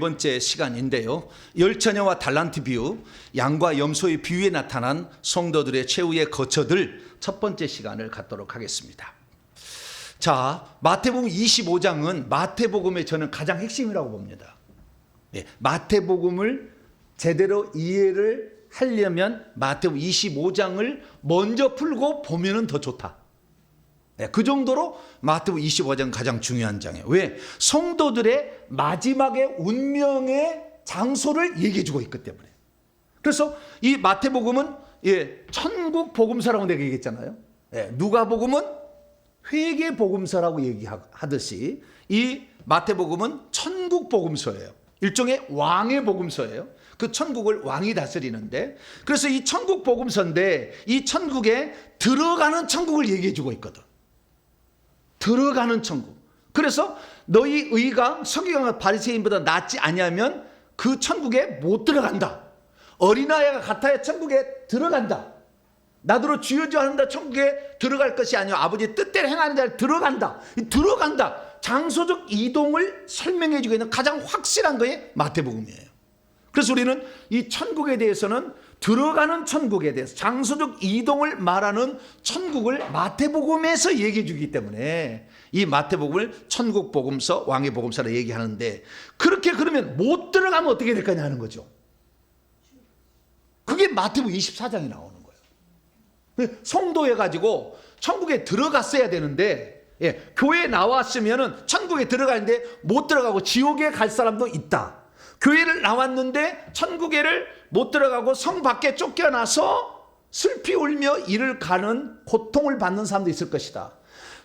번째 시간인데요. 열처녀와 달란트 비유, 양과 염소의 비유에 나타난 성도들의 최후의 거처들 첫 번째 시간을 갖도록 하겠습니다. 자, 마태복음 25장은 마태복음의 저는 가장 핵심이라고 봅니다. 마태복음을 제대로 이해를 하려면 마태복음 25장을 먼저 풀고 보면 더 좋다. 그 정도로 마태복음 25장은 가장 중요한 장이에요. 왜? 성도들의 마지막의 운명의 장소를 얘기해 주고 있기 때문에. 그래서 이 마태복음은 천국 복음서라고 내가 얘기했잖아요. 누가복음은 회개 복음서라고 얘기하듯이 이 마태복음은 천국 복음서예요. 일종의 왕의 복음서예요. 그 천국을 왕이 다스리는데, 그래서 이 천국 복음서인데 이 천국에 들어가는 천국을 얘기해 주고 있거든. 들어가는 천국. 그래서 너희 의가 서기관과 바리새인보다 낫지 아니하면 그 천국에 못 들어간다. 어린아이가 같아야 천국에 들어간다. 나더러 주여주여 하는다 천국에 들어갈 것이 아니요 아버지의 뜻대로 행하는 자를 들어간다. 들어간다. 장소적 이동을 설명해 주고 있는 가장 확실한 거에 마태복음이에요. 그래서 우리는 이 천국에 대해서는 들어가는 천국에 대해서 장소적 이동을 말하는 천국을 마태복음에서 얘기해 주기 때문에 이 마태복음을 천국 복음서, 왕의 복음서라 얘기하는데, 그렇게 그러면 못 들어가면 어떻게 될 거냐 하는 거죠. 그게 마태복음 24장에 나오는 거예요. 성도해 가지고 천국에 들어갔어야 되는데, 교회에 나왔으면은 천국에 들어가는데 못 들어가고 지옥에 갈 사람도 있다. 교회를 나왔는데 천국에를 못 들어가고 성 밖에 쫓겨나서 슬피 울며 이를 가는 고통을 받는 사람도 있을 것이다.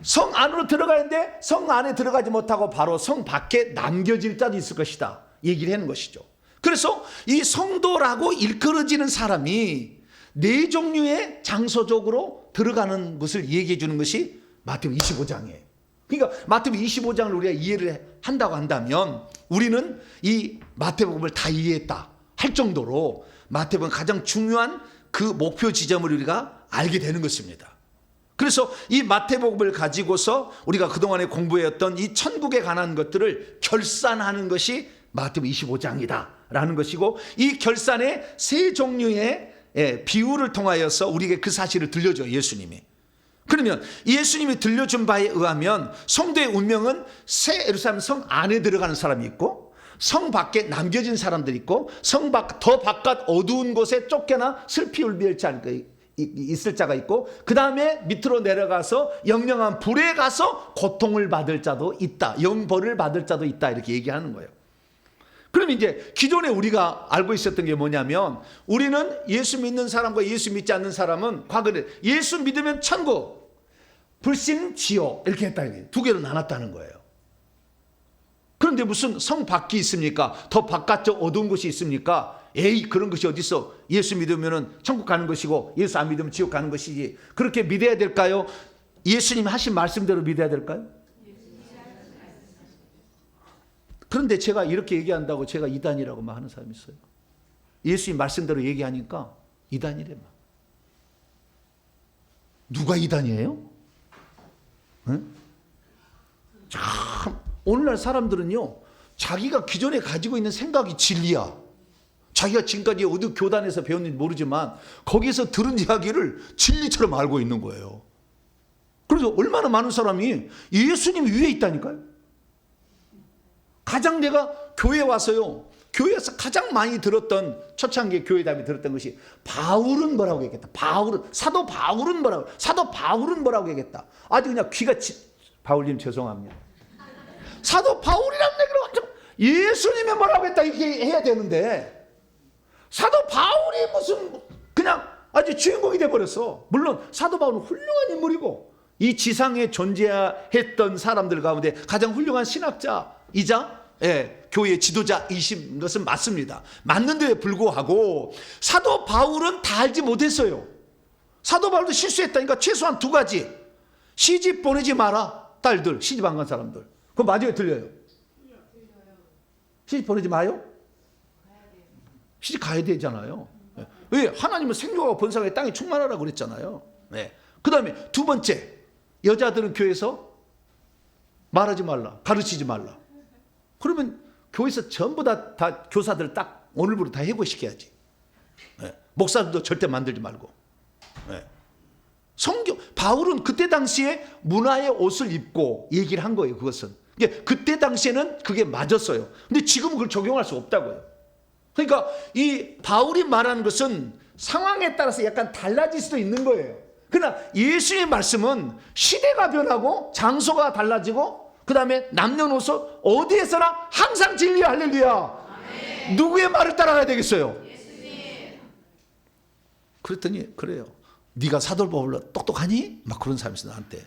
성 안으로 들어가는데 성 안에 들어가지 못하고 바로 성 밖에 남겨질 자도 있을 것이다. 얘기를 하는 것이죠. 그래서 이 성도라고 일컬어지는 사람이 네 종류의 장소적으로 들어가는 것을 얘기해 주는 것이 마태복음 25장이에요. 그러니까 마태복음 25장을 우리가 이해를 한다고 한다면 우리는 이 마태복음을 다 이해했다 할 정도로 마태복음 가장 중요한 그 목표 지점을 우리가 알게 되는 것입니다. 그래서 이 마태복음을 가지고서 우리가 그동안에 공부해왔던 이 천국에 관한 것들을 결산하는 것이 마태복음 25장이다 라는 것이고, 이 결산의 세 종류의 비유를 통하여서 우리에게 그 사실을 들려줘요, 예수님이. 그러면 예수님이 들려준 바에 의하면 성도의 운명은 새 예루살렘 성 안에 들어가는 사람이 있고, 성 밖에 남겨진 사람들이 있고, 성 밖 더 바깥 어두운 곳에 쫓겨나 슬피 울빌 자 있을 자가 있고, 그 다음에 밑으로 내려가서 영영한 불에 가서 고통을 받을 자도 있다. 영벌을 받을 자도 있다. 이렇게 얘기하는 거예요. 그럼 이제 기존에 우리가 알고 있었던 게 뭐냐면, 우리는 예수 믿는 사람과 예수 믿지 않는 사람은 과거에 예수 믿으면 천국, 불신 지옥 이렇게 했다. 두 개로 나눴다는 거예요. 그런데 무슨 성 밖이 있습니까? 더 바깥쪽 어두운 곳이 있습니까? 에이, 그런 것이 어디 있어? 예수 믿으면 천국 가는 것이고 예수 안 믿으면 지옥 가는 것이지. 그렇게 믿어야 될까요? 예수님 하신 말씀대로 믿어야 될까요? 그런데 제가 이렇게 얘기한다고 제가 이단이라고 막 하는 사람이 있어요. 예수님 말씀대로 얘기하니까 이단이래 막. 누가 이단이에요? 응? 참, 오늘날 사람들은요, 자기가 기존에 가지고 있는 생각이 진리야. 자기가 지금까지 어디 교단에서 배웠는지 모르지만 거기서 들은 이야기를 진리처럼 알고 있는 거예요. 그래서 얼마나 많은 사람이 예수님 위에 있다니까요. 가장 내가 교회에 와서요, 교회에서 가장 많이 들었던, 초창기 교회 다음에 들었던 것이, 바울은 뭐라고 얘기했다. 사도 바울은 뭐라고 얘기했다. 아주 그냥 귀가 바울님 죄송합니다. 사도 바울이라는 얘기를 완전 예수님이 뭐라고 했다 이렇게 해야 되는데, 사도 바울이 무슨 그냥 아주 주인공이 돼버렸어. 물론 사도 바울은 훌륭한 인물이고 이 지상에 존재했던 사람들 가운데 가장 훌륭한 신학자이자 교회의 지도자이신 것은 맞습니다. 맞는데 불구하고 사도 바울은 다 알지 못했어요. 사도 바울도 실수했다니까. 최소한 두 가지. 시집 보내지 마라. 딸들, 시집 안 간 사람들. 그거 맞아요, 들려요? 시집 보내지 마요? 시집 가야 되잖아요. 왜? 하나님은 생육하고 번성하게 땅에 충만하라고 그랬잖아요. 그 다음에 두 번째, 여자들은 교회에서 말하지 말라, 가르치지 말라. 그러면 교회에서 전부 다 교사들 딱 오늘부로 다 해고시켜야지. 예. 목사들도 절대 만들지 말고. 예. 바울은 그때 당시에 문화의 옷을 입고 얘기를 한 거예요. 그것은. 그때 당시에는 그게 맞았어요. 근데 지금은 그걸 적용할 수 없다고요. 그러니까 이 바울이 말하는 것은 상황에 따라서 약간 달라질 수도 있는 거예요. 그러나 예수의 말씀은 시대가 변하고 장소가 달라지고 그 다음에 남녀노소 어디에서나 항상 진리야. 할렐루야. 누구의 말을 따라가야 되겠어요? 그랬더니 그래요. 네가 사도 바울로 똑똑하니? 막 그런 사람이 있어 나한테.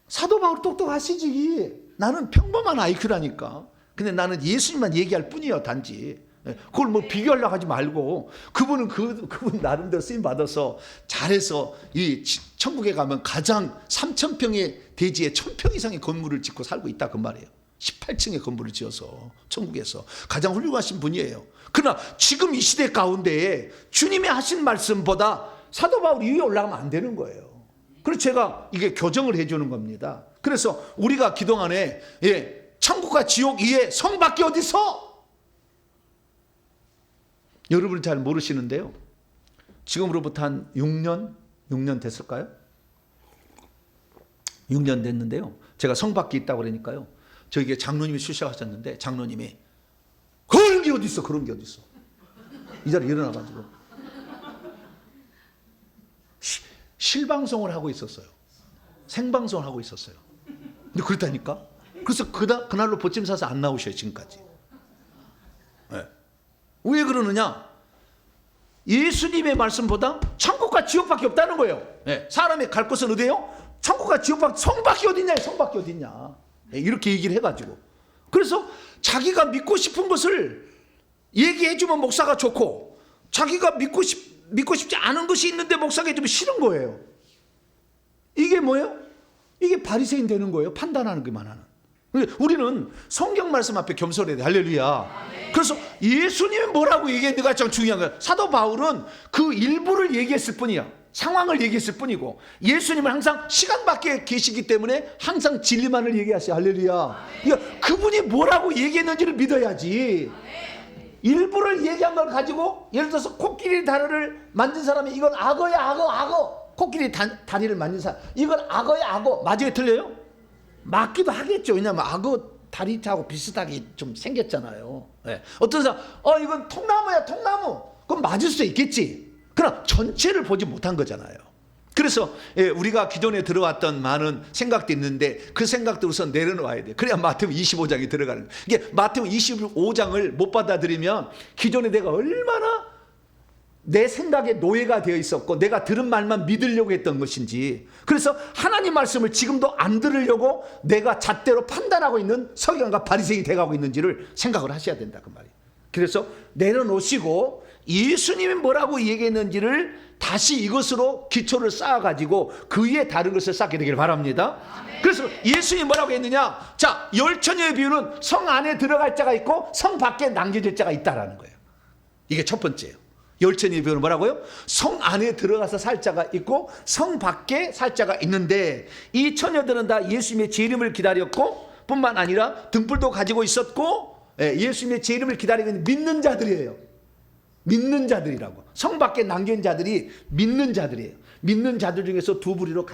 사도 바울 똑똑하시지. 나는 평범한 IQ라니까. 근데 나는 예수님만 얘기할 뿐이에요. 단지. 그걸 뭐 비교하려고 하지 말고 그분은 그분 나름대로 쓰임 받아서 잘해서 이 천국에 가면 가장 3,000평의 대지에 1,000평 이상의 건물을 짓고 살고 있다 그 말이에요. 18층의 건물을 지어서 천국에서 가장 훌륭하신 분이에요. 그러나 지금 이 시대 가운데에 주님이 하신 말씀보다 사도 바울이 위에 올라가면 안 되는 거예요. 그래서 제가 이게 교정을 해주는 겁니다. 그래서 우리가 그동안에 천국과 지옥 이에 성밖에 어디 있어? 여러분 잘 모르시는데요. 지금으로부터 한 6년 됐을까요? 6년 됐는데요. 제가 성밖에 있다고 그러니까요. 저에게 장로님이 출석하셨는데 장로님이 그런 게 어디 있어? 그런 게 어디 있어? 이 자리에 일어나가지고 실방송을 하고 있었어요. 생방송을 하고 있었어요. 근데 그렇다니까. 그래서 그날로 보침 사서 안 나오셔요 지금까지. 네. 왜 그러느냐? 예수님의 말씀보다 천국과 지옥밖에 없다는 거예요. 네. 사람이 갈 곳은 어디예요? 천국과 지옥밖에, 성밖에 어딨냐? 성밖에 어딨냐? 네. 이렇게 얘기를 해가지고. 그래서 자기가 믿고 싶은 것을 얘기해주면 목사가 좋고 자기가 믿고 싶지 않은 것이 있는데 목사가 해주면 싫은 거예요. 이게 뭐예요? 이게 바리새인 되는 거예요. 판단하는 것만 하는. 우리는 성경 말씀 앞에 겸손해야 돼. 할렐루야. 그래서 예수님이 뭐라고 얘기했는가 가장 중요한 거예요. 사도 바울은 그 일부를 얘기했을 뿐이야. 상황을 얘기했을 뿐이고 예수님은 항상 시간 밖에 계시기 때문에 항상 진리만을 얘기하세요. 할렐루야. 그러니까 그분이 뭐라고 얘기했는지를 믿어야지. 일부를 얘기한 걸 가지고 예를 들어서 코끼리 다리를 만진 사람이 이건 악어야 악어. 코끼리 다리를 만진 사람 이건 악어야 악어. 맞아요 틀려요? 맞기도 하겠죠. 왜냐하면 악어 다리하고 비슷하게 좀 생겼잖아요. 네. 어떤 사람 이건 통나무야 통나무. 그럼 맞을 수 있겠지. 그러나 전체를 보지 못한 거잖아요. 그래서 우리가 기존에 들어왔던 많은 생각도 있는데 그 생각도 우선 내려놓아야 돼. 그래야 마태복음 25장이 들어가는 거예요. 이게 마태복음 25장을 못 받아들이면 기존에 내가 얼마나 내 생각에 노예가 되어 있었고 내가 들은 말만 믿으려고 했던 것인지, 그래서 하나님 말씀을 지금도 안 들으려고 내가 잣대로 판단하고 있는 서기관과 바리새인이 돼가고 있는지를 생각을 하셔야 된다 그 말이에요. 그래서 내려놓으시고 예수님이 뭐라고 얘기했는지를 다시 이것으로 기초를 쌓아가지고 그 위에 다른 것을 쌓게 되길 바랍니다. 그래서 예수님이 뭐라고 했느냐? 자, 열처녀의 비유는 성 안에 들어갈 자가 있고 성 밖에 남겨질 자가 있다라는 거예요. 이게 첫 번째예요. 열처녀의 비유는 뭐라고요? 성 안에 들어가서 살 자가 있고 성 밖에 살 자가 있는데 이 처녀들은 다 예수님의 재림을 기다렸고 뿐만 아니라 등불도 가지고 있었고 예수님의 재림을 기다리고 있는 믿는 자들이에요. 믿는 자들이라고. 성 밖에 남긴 자들이 믿는 자들이에요. 믿는 자들 중에서 두 부리로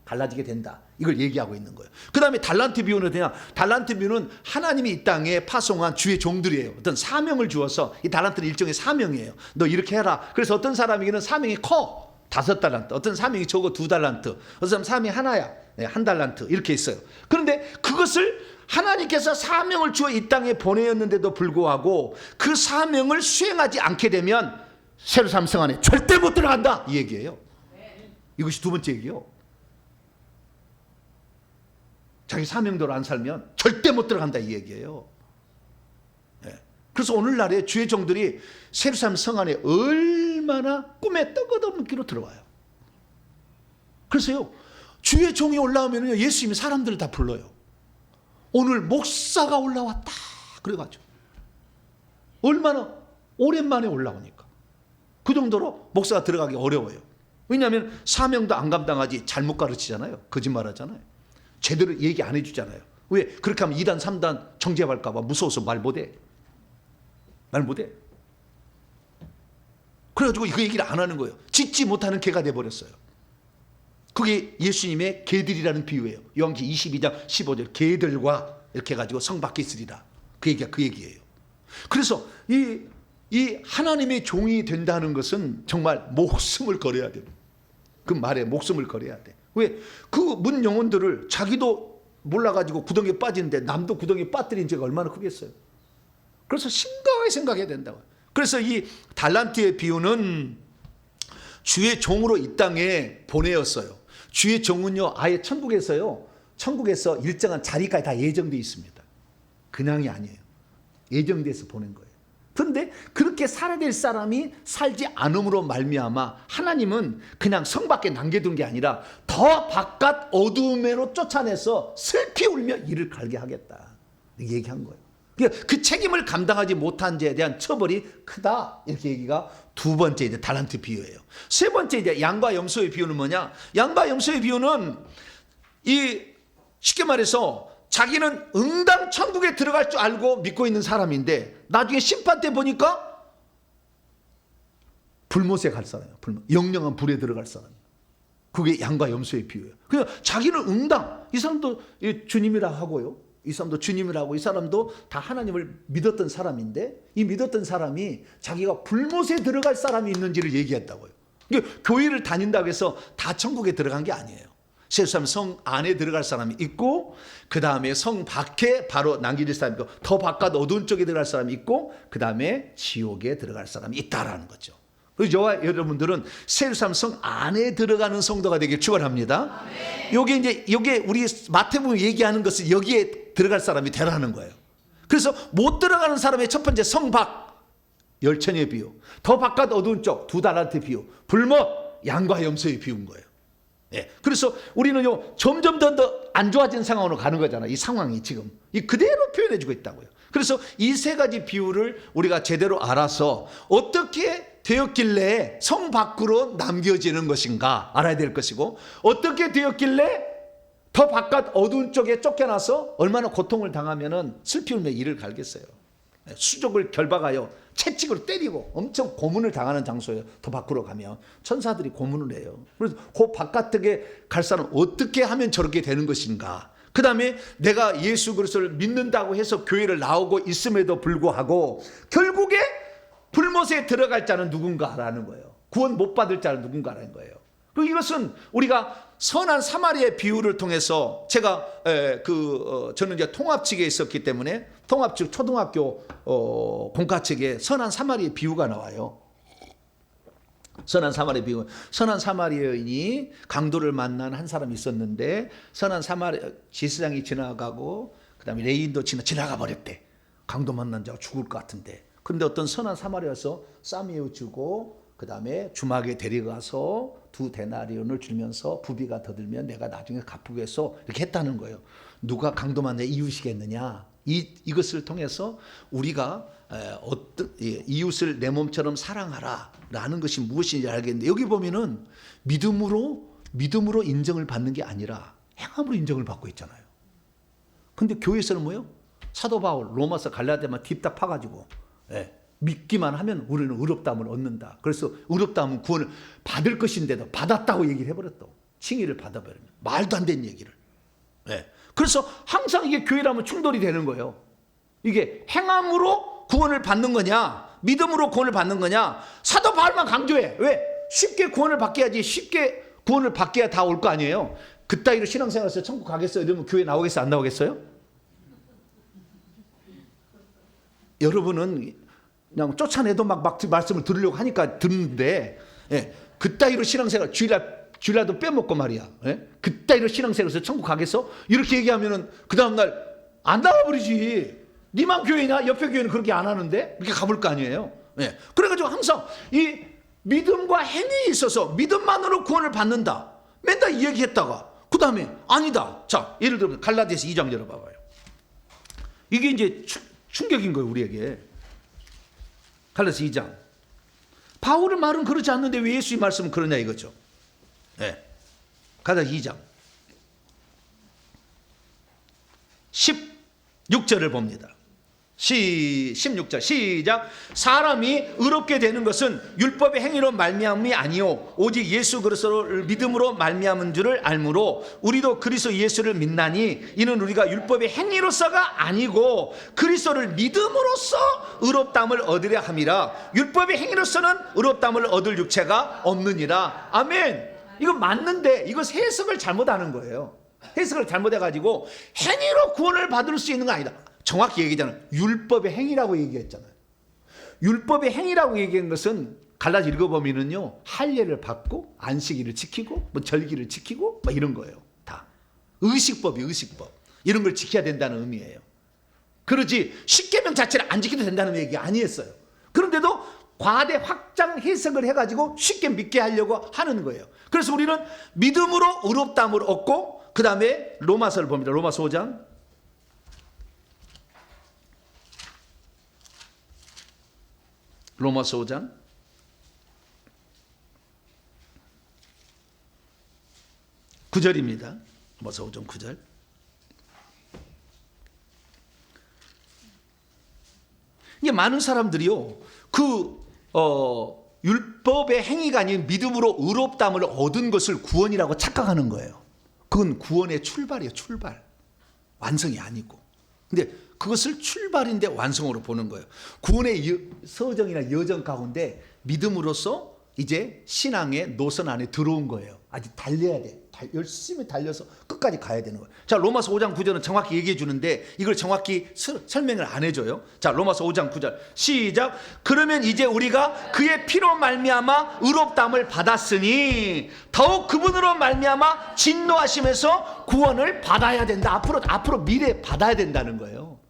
갈라지게 된다. 이걸 얘기하고 있는 거예요. 그 다음에 달란트 비유는 어떠냐? 달란트 비유는 하나님이 이 땅에 파송한 주의 종들이에요. 어떤 사명을 주어서, 이 달란트는 일종의 사명이에요. 너 이렇게 해라. 그래서 어떤 사람에게는 사명이 커. 5달란트. 어떤 사명이 적어 2달란트. 어떤 사람 사명이 하나야. 1달란트. 이렇게 있어요. 그런데 그것을 하나님께서 사명을 주어 이 땅에 보내었는데도 불구하고 그 사명을 수행하지 않게 되면 세르사람 성 안에 절대 못 들어간다 이 얘기예요. 이것이 두 번째 얘기요. 자기 사명대로 안 살면 절대 못 들어간다 이 얘기예요. 그래서 오늘날에 주의 종들이 세르사람 성 안에 얼마나 꿈에 떡어덮기로 들어와요. 그래서요, 주의 종이 올라오면 예수님이 사람들을 다 불러요. 오늘 목사가 올라왔다 그래가지고 얼마나 오랜만에 올라오니까 그 정도로 목사가 들어가기 어려워요. 왜냐하면 사명도 안 감당하지 잘못 가르치잖아요. 거짓말하잖아요. 제대로 얘기 안 해주잖아요. 왜? 그렇게 하면 2단 3단 정죄받을까 봐 무서워서 말 못해. 말 못해. 그래가지고 그 얘기를 안 하는 거예요. 짖지 못하는 개가 돼버렸어요. 그게 예수님의 개들이라는 비유예요. 요한기 22장 15절 개들과 이렇게 해가지고 성 밖에 있으리라. 그 얘기가 그 얘기예요. 그래서 이 하나님의 종이 된다는 것은 정말 목숨을 걸어야 돼요. 그 말에 목숨을 걸어야 돼. 왜? 그 문 영혼들을 자기도 몰라가지고 구덩이에 빠지는데 남도 구덩이에 빠뜨린 죄가 얼마나 크겠어요. 그래서 심각하게 생각해야 된다고. 그래서 이 달란트의 비유는 주의 종으로 이 땅에 보내었어요. 주의 종은요, 아예 천국에서 일정한 자리까지 다 예정되어 있습니다. 그냥이 아니에요. 예정돼서 보낸 거예요. 그런데 그렇게 살아야 될 사람이 살지 않음으로 말미암아 하나님은 그냥 성 밖에 남겨둔 게 아니라 더 바깥 어두움으로 쫓아내서 슬피 울며 이를 갈게 하겠다. 얘기한 거예요. 그 책임을 감당하지 못한 죄에 대한 처벌이 크다. 이렇게 얘기가 두 번째 이제 달란트 비유예요. 세 번째 이제 양과 염소의 비유는 뭐냐? 양과 염소의 비유는 쉽게 말해서 자기는 응당 천국에 들어갈 줄 알고 믿고 있는 사람인데 나중에 심판 때 보니까 불못에 갈 사람이에요. 영영한 불에 들어갈 사람. 그게 양과 염소의 비유예요. 그냥 자기는 응당. 이 사람도 주님이라 하고요. 이 사람도 주님이라고, 이 사람도 다 하나님을 믿었던 사람인데 이 믿었던 사람이 자기가 불못에 들어갈 사람이 있는지를 얘기했다고요. 교회를 다닌다고 해서 다 천국에 들어간 게 아니에요. 세수하면 성 안에 들어갈 사람이 있고 그 다음에 성 밖에 바로 남겨질 사람이 있고 더 바깥 어두운 쪽에 들어갈 사람이 있고 그 다음에 지옥에 들어갈 사람이 있다라는 거죠. 그래서 저와 여러분들은 세수하면 성 안에 들어가는 성도가 되길 축원합니다. 요게 우리 마태복음 얘기하는 것은 여기에 들어갈 사람이 되라는 거예요. 그래서 못 들어가는 사람의 첫 번째 성박 열천의 비유, 더 바깥 어두운 쪽 두 달란트 비유, 불못 양과 염소의 비유인 거예요. 예. 그래서 우리는요 점점 더 안 좋아진 상황으로 가는 거잖아요. 이 상황이 지금 그대로 표현해주고 있다고요. 그래서 이 세 가지 비유를 우리가 제대로 알아서 어떻게 되었길래 성 밖으로 남겨지는 것인가 알아야 될 것이고, 어떻게 되었길래 더 바깥 어두운 쪽에 쫓겨나서 얼마나 고통을 당하면은 슬피 울며 이를 갈겠어요. 수족을 결박하여 채찍으로 때리고 엄청 고문을 당하는 장소예요. 더 밖으로 가면 천사들이 고문을 해요. 그래서 그 바깥에 갈 사람 어떻게 하면 저렇게 되는 것인가. 그 다음에 내가 예수 그리스도를 믿는다고 해서 교회를 나오고 있음에도 불구하고 결국에 불못에 들어갈 자는 누군가라는 거예요. 구원 못 받을 자는 누군가라는 거예요. 그리고 이것은 우리가 선한 사마리아의 비유를 통해서 제가 저는 이제 통합 측에 있었기 때문에 통합 측 초등학교 공과 측에 선한 사마리아의 비유가 나와요. 선한 사마리아 비유. 선한 사마리아인이 강도를 만난 한 사람이 있었는데 선한 사마리아 제사장이 지나가고 그다음에 레인도 지나가 버렸대. 강도 만난 자가 죽을 것 같은데. 그런데 어떤 선한 사마리아에서 쌈이어 주고 그 다음에 주막에 데려가서 2데나리온을 주면서 부비가 더 들면 내가 나중에 갚으겠어 이렇게 했다는 거예요. 누가 강도만 내 이웃이겠느냐. 이것을 통해서 우리가 어떤 이웃을 내 몸처럼 사랑하라 라는 것이 무엇인지 알겠는데, 여기 보면은 믿음으로 인정을 받는 게 아니라 행함으로 인정을 받고 있잖아요. 근데 교회에서는 뭐예요? 사도 바울 로마서 갈라디아만 딥다 파가지고 믿기만 하면 우리는 의롭다함을 얻는다. 그래서 의롭다함은 구원을 받을 것인데도 받았다고 얘기를 해버렸다. 칭의를 받아버리면 말도 안 되는 얘기를. 그래서 항상 이게 교회라면 충돌이 되는 거예요. 이게 행함으로 구원을 받는 거냐, 믿음으로 구원을 받는 거냐. 사도 바울만 강조해. 왜? 쉽게 구원을 받게야지. 쉽게 구원을 받게야 다 올 거 아니에요. 그따위로 신앙생활에서 천국 가겠어요? 이러면 교회 나오겠어요? 안 나오겠어요? 여러분은 그냥 쫓아내도 막 말씀을 들으려고 하니까 듣는데, 그따위로 신앙생활 주일날도 빼먹고 말이야. 그따위로 신앙생활에서 천국 가겠어? 이렇게 얘기하면은 그 다음날 안 나와버리지. 니만 교회냐? 옆에 교회는 그렇게 안 하는데? 이렇게 가볼 거 아니에요. 그래가지고 항상 이 믿음과 행위에 있어서 믿음만으로 구원을 받는다. 맨날 이 얘기했다가 그 다음에 아니다. 자, 예를 들어 갈라디아서 2장 열어봐봐요. 이게 이제 충격인 거예요, 우리에게. 갈라디아서 2장. 바울의 말은 그렇지 않는데 왜 예수의 말씀은 그러냐 이거죠. 갈라디아서 2장 6절을 봅니다. 16절 시작. 사람이 의롭게 되는 것은 율법의 행위로 말미암음이 아니요 오직 예수 그리스도를 믿음으로 말미암은 줄을 알므로 우리도 그리스도 예수를 믿나니 이는 우리가 율법의 행위로서가 아니고 그리스도를 믿음으로써 의롭다함을 얻으려 함이라. 율법의 행위로서는 의롭다함을 얻을 육체가 없느니라. 아멘. 이거 맞는데 이거 해석을 잘못하는 거예요. 해석을 잘못해가지고 행위로 구원을 받을 수 있는 거 아니다. 정확히 얘기잖아요. 율법의 행위라고 얘기했잖아요. 율법의 행위라고 얘기한 것은 갈라서 읽어보면은요, 할례를 받고 안식일을 지키고 뭐 절기를 지키고 뭐 이런 거예요. 다 의식법 이런 걸 지켜야 된다는 의미예요. 그러지 십계명 자체를 안 지켜도 된다는 얘기 아니었어요. 그런데도 과대 확장 해석을 해가지고 쉽게 믿게 하려고 하는 거예요. 그래서 우리는 믿음으로 의롭다함을 얻고 그 다음에 로마서를 봅니다. 로마서 5장. 로마서 5장 9절입니다. 로마서 5장 9절. 이게 많은 사람들이요, 율법의 행위가 아닌 믿음으로 의롭다함을 얻은 것을 구원이라고 착각하는 거예요. 그건 구원의 출발이에요. 출발. 완성이 아니고. 근데 그것을 출발인데 완성으로 보는 거예요. 구원의 서정이나 여정 가운데 믿음으로써 이제 신앙의 노선 안에 들어온 거예요. 아직 달려야 돼. 열심히 달려서 끝까지 가야 되는 거예요. 자, 로마서 5장 9절은 정확히 얘기해 주는데 이걸 정확히 설명을 안 해줘요. 자, 로마서 5장 9절 시작. 그러면 이제 우리가 그의 피로 말미암아 의롭다함을 받았으니 더욱 그분으로 말미암아 진노하심에서 구원을 받아야 된다. 앞으로 미래에 받아야 된다는 거예요.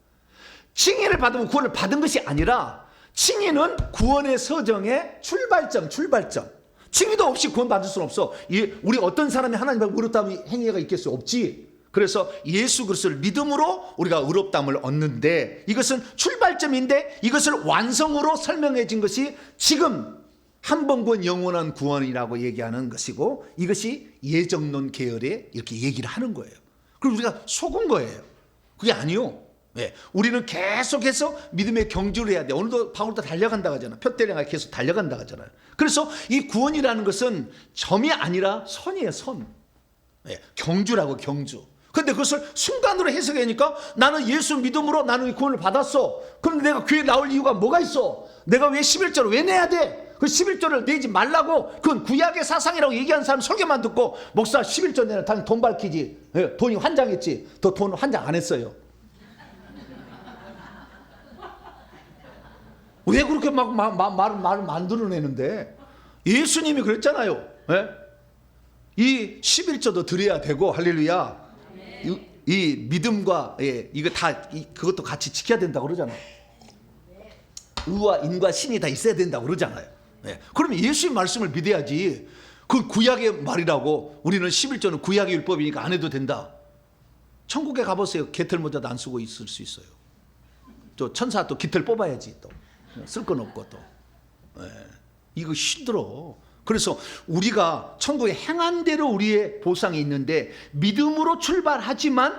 칭의를 받으면 구원을 받은 것이 아니라 칭의는 구원의 서정의 출발점. 칭의도 없이 구원 받을 수는 없어. 우리 어떤 사람이 하나님 앞에 의롭다함의 행위가 있겠어요? 없지. 그래서 예수 그리스도를 믿음으로 우리가 의롭다함을 얻는데 이것은 출발점인데 이것을 완성으로 설명해 준 것이 지금 한 번 구원 영원한 구원이라고 얘기하는 것이고 이것이 예정론 계열에 이렇게 얘기를 하는 거예요. 그럼 우리가 속은 거예요. 그게 아니요. 네, 우리는 계속해서 믿음의 경주를 해야 돼. 오늘도 바울도 달려간다고 하잖아요. 표대령아 계속 달려간다고 하잖아요. 그래서 이 구원이라는 것은 점이 아니라 선이에요. 선. 네, 경주라고 경주. 근데 그것을 순간으로 해석하니까 나는 예수 믿음으로 나는 이 구원을 받았어. 그런데 내가 교회 나올 이유가 뭐가 있어? 내가 왜 11조를 왜 내야 돼? 그 11조를 내지 말라고 그건 구약의 사상이라고 얘기하는 사람 설교만 듣고 목사 11조 내는 당연히 돈 밝히지. 네, 돈이 환장했지. 더 돈 환장 안 했어요. 왜 그렇게 말을 만들어내는데? 예수님이 그랬잖아요. 예? 이 11조도 드려야 되고, 할렐루야. 이 믿음과, 이거 다, 그것도 같이 지켜야 된다고 그러잖아요. 의와 인과 신이 다 있어야 된다고 그러잖아요. 예. 그러면 예수의 말씀을 믿어야지. 그건 구약의 말이라고. 우리는 11조는 구약의 율법이니까 안 해도 된다. 천국에 가보세요. 깃털 모자도 안 쓰고 있을 수 있어요. 또 천사 또 깃털 뽑아야지 또. 쓸 건 없고 또. 이거 힘들어. 그래서 우리가 천국에 행한 대로 우리의 보상이 있는데 믿음으로 출발하지만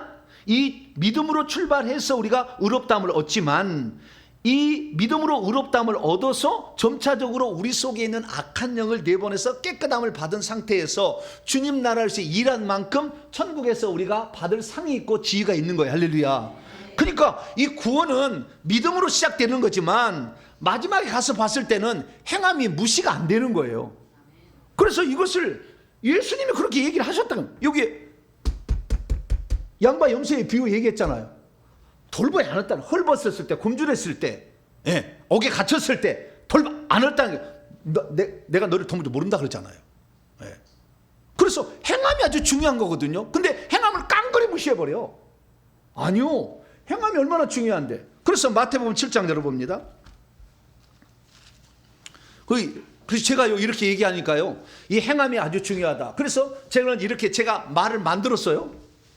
이 믿음으로 출발해서 우리가 의롭다함을 얻지만 이 믿음으로 의롭다함을 얻어서 점차적으로 우리 속에 있는 악한 영을 내보내서 깨끗함을 받은 상태에서 주님 나라에서 일한 만큼 천국에서 우리가 받을 상이 있고 지위가 있는 거예요. 할렐루야. 그러니까 이 구원은 믿음으로 시작되는 거지만 마지막에 가서 봤을 때는 행함이 무시가 안 되는 거예요. 그래서 이것을 예수님이 그렇게 얘기를 하셨다는, 여기 양과 염소의 비유 얘기했잖아요. 돌보지 않았다는, 헐벗었을 때, 굶주렸을 때, 옥에 갇혔을 때 돌보 안 했다는 게 내가 너를 도무지 모른다 그러잖아요. 그래서 행함이 아주 중요한 거거든요. 근데 행함을 깡그리 무시해버려. 아니요, 행함이 얼마나 중요한데. 그래서 마태복음 7장 열어봅니다. 그래서 제가 이렇게 얘기하니까요, 이 행함이 아주 중요하다. 그래서 제가 말을 만들었어요.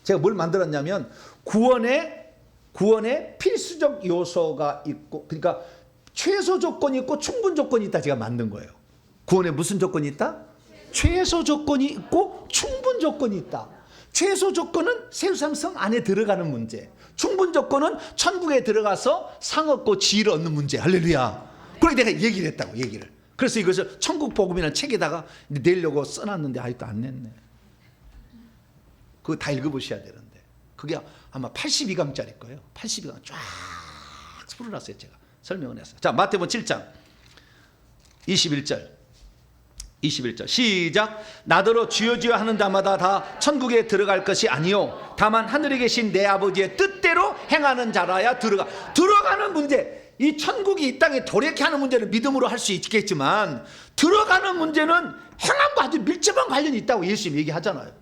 제가 뭘 만들었냐면 구원의 필수적 요소가 있고, 그러니까 최소 조건이 있고 충분 조건이 있다. 제가 만든 거예요. 구원에 무슨 조건이 있다? 최소 조건이 있고 충분 조건이 있다. 최소 조건은 세우삼성 안에 들어가는 문제, 충분 조건은 천국에 들어가서 상 얻고 지위를 얻는 문제. 할렐루야. 그렇게 내가 얘기를 했다고, 얘기를. 그래서 이것을 천국 복음이라는 책에다가 내려고 써놨는데 아직도 안 냈네. 그거 다 읽어보셔야 되는데. 그게 아마 82강짜리 거예요. 82강 쫙 풀어놨어요. 제가 설명을 했어요. 자, 마태복음 7장 21절 시작. 나더러 주여 주여 하는 자마다 다 천국에 들어갈 것이 아니요 다만 하늘에 계신 내 아버지의 뜻대로 행하는 자라야 들어가는 문제. 이 천국이 이 땅에 도래케 하는 문제는 믿음으로 할 수 있겠지만 들어가는 문제는 행함과 아주 밀접한 관련이 있다고 예수님이 얘기하잖아요.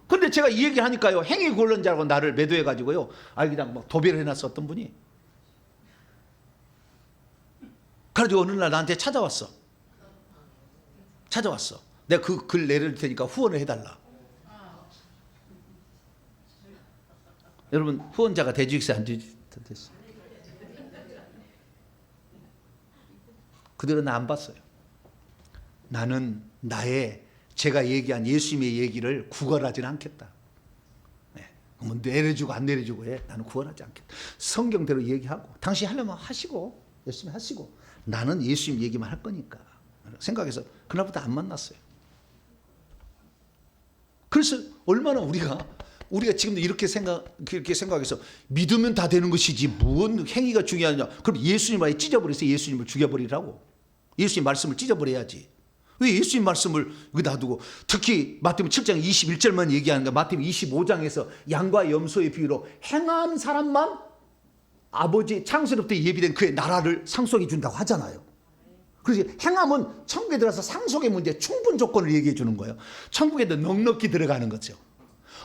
그런데 제가 이 얘기를 하니까요, 행위 굴론자라고 나를 매도해 가지고요, 그냥 뭐 도배를 해놨어. 어떤 분이 그래가지고 어느 날 나한테 찾아왔어. 내가 그 글 내릴 테니까 후원을 해달라. 여러분, 후원자가 대주익세 안 됐어. 그들은 나 안 봤어요. 나는 제가 얘기한 예수님의 얘기를 구걸하지는 않겠다. 뭐 내려주고 안 내려주고 해. 나는 구걸하지 않겠다. 성경대로 얘기하고 당신 하려면 하시고 열심히 하시고 나는 예수님 얘기만 할 거니까 생각해서 그날부터 안 만났어요. 그래서 얼마나 우리가 지금도 이렇게 생각해서 믿으면 다 되는 것이지 뭔 행위가 중요하냐. 그럼 예수님 아예 찢어버려서 예수님을 죽여버리라고. 예수님 말씀을 찢어버려야지. 왜 예수님 말씀을 여기 놔두고, 특히 마태복음 7장 21절만 얘기하는가. 마태복음 25장에서 양과 염소의 비유로 행한 사람만 아버지 창세로부터 예비된 그의 나라를 상속해 준다고 하잖아요. 그래서 행함은 천국에 들어가서 상속의 문제, 충분 조건을 얘기해 주는 거예요. 천국에도 넉넉히 들어가는 거죠.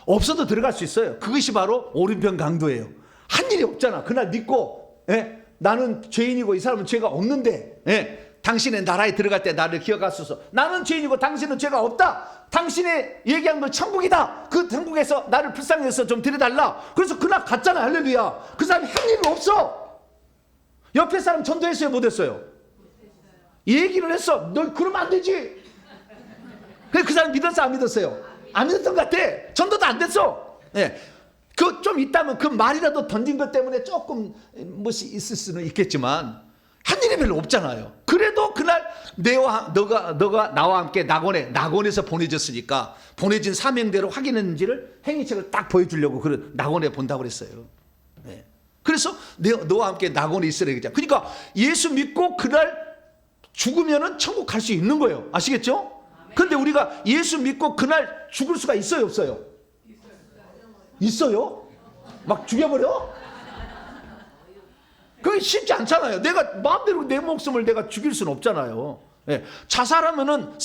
없어도 들어갈 수 있어요. 그것이 바로 오른편 강도예요. 한 일이 없잖아. 그날 믿고, 나는 죄인이고 이 사람은 죄가 없는데, 당신의 나라에 들어갈 때 나를 기억하소서. 나는 죄인이고 당신은 죄가 없다. 당신의 얘기한 건 천국이다. 그 천국에서 나를 불쌍히 해서 좀 데려달라. 그래서 그날 갔잖아. 할렐루야. 그 사람이 한 일은 없어. 옆에 사람 전도했어요? 못했어요? 얘기를 했어. 너 그러면 안 되지. 그 사람 믿었어? 안 믿었어요? 안 믿었던 것 같아. 전도도 안 됐어. 그 좀 있다면 그 말이라도 던진 것 때문에 조금 무엇이 있을 수는 있겠지만 한 일이 별로 없잖아요. 그래도 그날 너가 나와 함께 낙원에서 보내졌으니까 보내진 사명대로 확인했는지를 행위책을 딱 보여주려고 그 낙원에 본다고 그랬어요. 그래서 너와 함께 낙원에 있으라 그랬잖아요. 그러니까 예수 믿고 그날 죽으면은 천국 갈 수 있는 거예요. 아시겠죠? 그런데 우리가 예수 믿고 그날 죽을 수가 있어요, 없어요? 있어요? 막 죽여버려? 그게 쉽지 않잖아요. 내가 마음대로 내 목숨을 내가 죽일 수는 없잖아요. 자살하면은